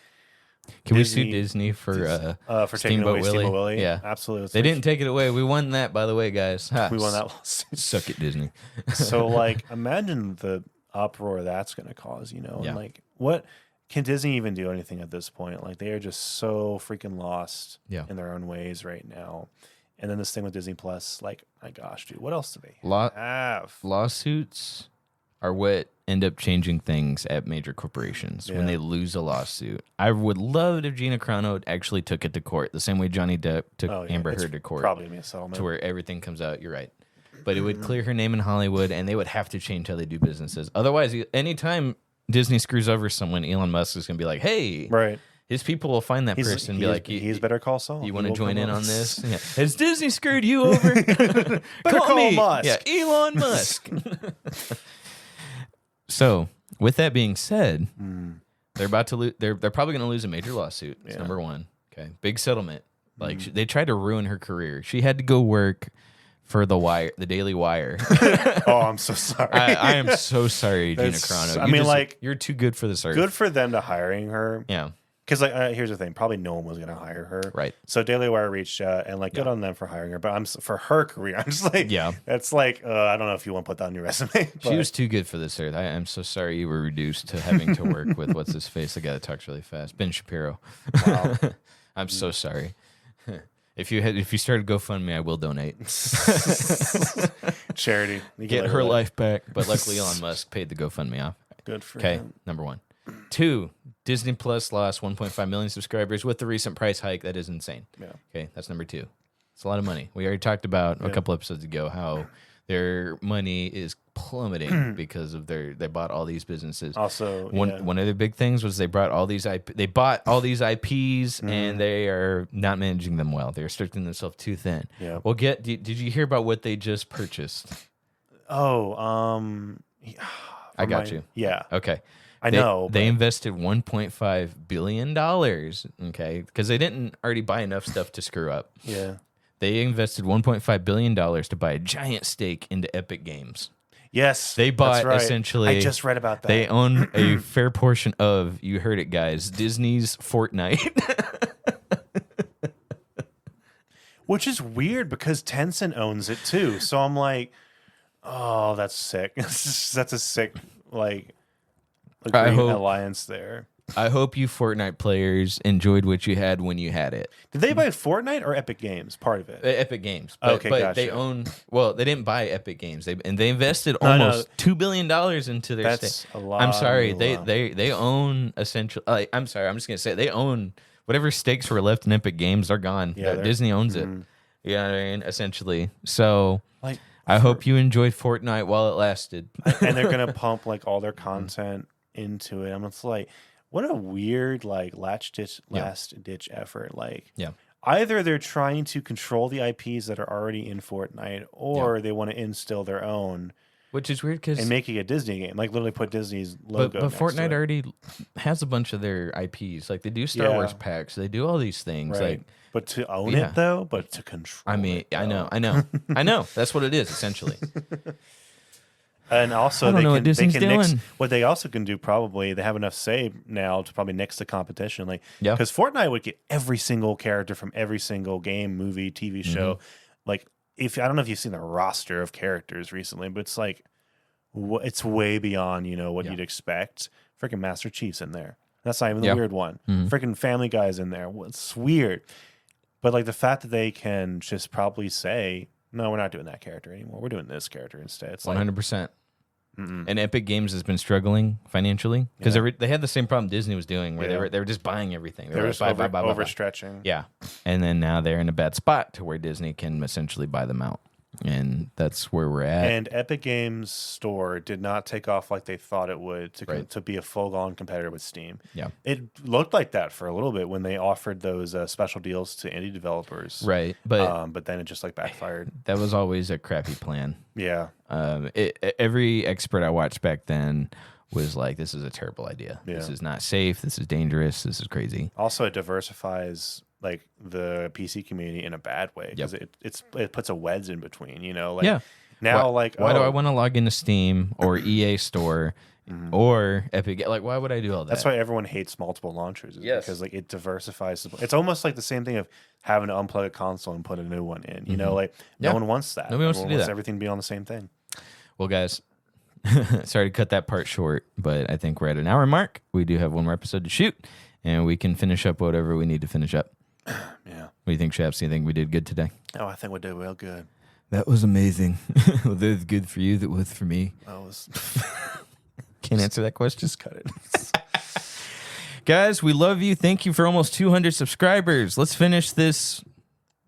can we sue Disney for taking away Steamboat Willie? Yeah, absolutely. They didn't take it away. We won that, by the way, guys. We won that lawsuit. Suck it, Disney. So like, imagine the uproar that's going to cause. And like, what can Disney even do anything at this point? Like, they are just so freaking lost in their own ways right now. And then this thing with Disney Plus, like, my gosh, dude, what else do they have? Lawsuits are what end up changing things at major corporations when they lose a lawsuit. I would love it if Gina Carano actually took it to court the same way Johnny Depp took Amber Heard to court. Probably be a settlement to where everything comes out. You're right. But it would clear her name in Hollywood, and they would have to change how they do businesses. Otherwise, anytime Disney screws over someone, Elon Musk is going to be like, hey, right. His people will find that person and be like, he's Better Call Saul. You want to join in on this? Yeah. Has Disney screwed you over? Better call me. Musk. Yeah, Elon Musk. So, with that being said, they're about to lose. They're probably going to lose a major lawsuit. That's number one. Okay, big settlement. Like they tried to ruin her career. She had to go work for the Daily Wire. Oh, I'm so sorry. I am so sorry, Gina Carano. You're too good for this earth. Good for them to hiring her. Yeah. Because here's the thing, probably no one was going to hire her, right? So Daily Wire reached out and good on them for hiring her, but for her career, I'm just like, that's like I don't know if you want to put that on your resume. But. She was too good for this earth. I'm so sorry you were reduced to having to work with what's his face. The guy that talks really fast, Ben Shapiro. Wow. I'm so sorry. If you started GoFundMe, I will donate. Charity. Get her life back. But luckily, Elon Musk paid the GoFundMe off. Good for him. Okay, number one. 2, Disney Plus lost 1.5 million subscribers with the recent price hike. That is insane. Yeah. Okay, that's number 2. It's a lot of money. We already talked about a couple episodes ago how their money is plummeting because of they bought all these businesses. Also, one of the big things was they bought all these they bought all these IPs and they are not managing them well. They're stretching themselves too thin. Yeah. Well, did you hear about what they just purchased? Oh, I got you. Yeah. Okay. I know. They invested $1.5 billion, okay, because they didn't already buy enough stuff to screw up. Yeah. They invested $1.5 billion to buy a giant stake into Epic Games. Yes. They bought essentially. I just read about that. They own a fair portion of, you heard it, guys, Disney's Fortnite. Which is weird because Tencent owns it too. So I'm like, oh, that's sick. That's a sick, alliance there. I hope you Fortnite players enjoyed what you had when you had it. Did they buy Fortnite or Epic Games? Part of it. Epic Games. But, okay, but gotcha. they own. Well, they didn't buy Epic Games. They invested almost $2 billion into their stake. That's a lot. I'm sorry. They own essentially. I'm sorry. I'm just gonna say they own whatever stakes were left in Epic Games are gone. Yeah, Disney owns it. You know what I mean? Essentially. So. I hope you enjoyed Fortnite while it lasted. And they're gonna pump all their content into it. I'm just like, what a weird last ditch effort. Either they're trying to control the IPs that are already in Fortnite, or they want to instill their own, which is weird because and make it a Disney game, literally put Disney's logo. But Fortnite already has a bunch of their IPs. They do Star Wars packs. They do all these things. Right. But to own it though, but to control. I mean, it, I know. That's what it is essentially. And also, what they also can do, probably, they have enough say now to probably next to competition. Because Fortnite would get every single character from every single game, movie, TV show. I don't know if you've seen the roster of characters recently, but it's it's way beyond, what you'd expect. Freaking Master Chief's in there. That's not even the weird one. Freaking Family Guy's in there. It's weird. But the fact that they can just probably say, no, we're not doing that character anymore. We're doing this character instead. It's 100%. And Epic Games has been struggling financially because they had the same problem Disney was doing, where they were just buying everything. They were just overstretching. Yeah, and then now they're in a bad spot to where Disney can essentially buy them out, and that's where we're at. And Epic Games Store did not take off like they thought it would to be a full-on competitor with Steam. Yeah, it looked like that for a little bit when they offered those special deals to indie developers. Right, but then it just backfired. That was always a crappy plan. Yeah. Every expert I watched back then was like, this is a terrible idea. Yeah. This is not safe. This is dangerous. This is crazy. Also, it diversifies the PC community in a bad way because it puts a wedge in between, Now, why do I want to log into Steam or EA Store or Epic? Why would I do all that? That's why everyone hates multiple launchers. Because it diversifies. It's almost like the same thing of having to unplug a console and put a new one in. No one wants that. Nobody wants to do that. Everything to be on the same thing. Well, guys, sorry to cut that part short, but I think we're at an hour mark. We do have one more episode to shoot, and we can finish up whatever we need to finish up. Yeah. What do you think, Shaps? Do you think we did good today? Oh, I think we did real good. That was amazing. That was good for you. That was for me. That was... Can't answer that question. Just cut it. Guys, we love you. Thank you for almost 200 subscribers. Let's finish this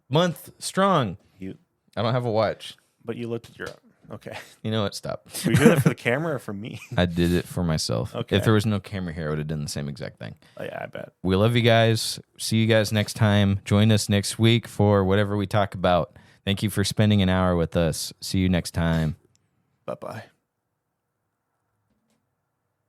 month strong. I don't have a watch. But you looked at your... Okay. You know what? Stop. Were you doing it for the camera or for me? I did it for myself. Okay. If there was no camera here, I would have done the same exact thing. Oh, yeah, I bet. We love you guys. See you guys next time. Join us next week for whatever we talk about. Thank you for spending an hour with us. See you next time. Bye-bye.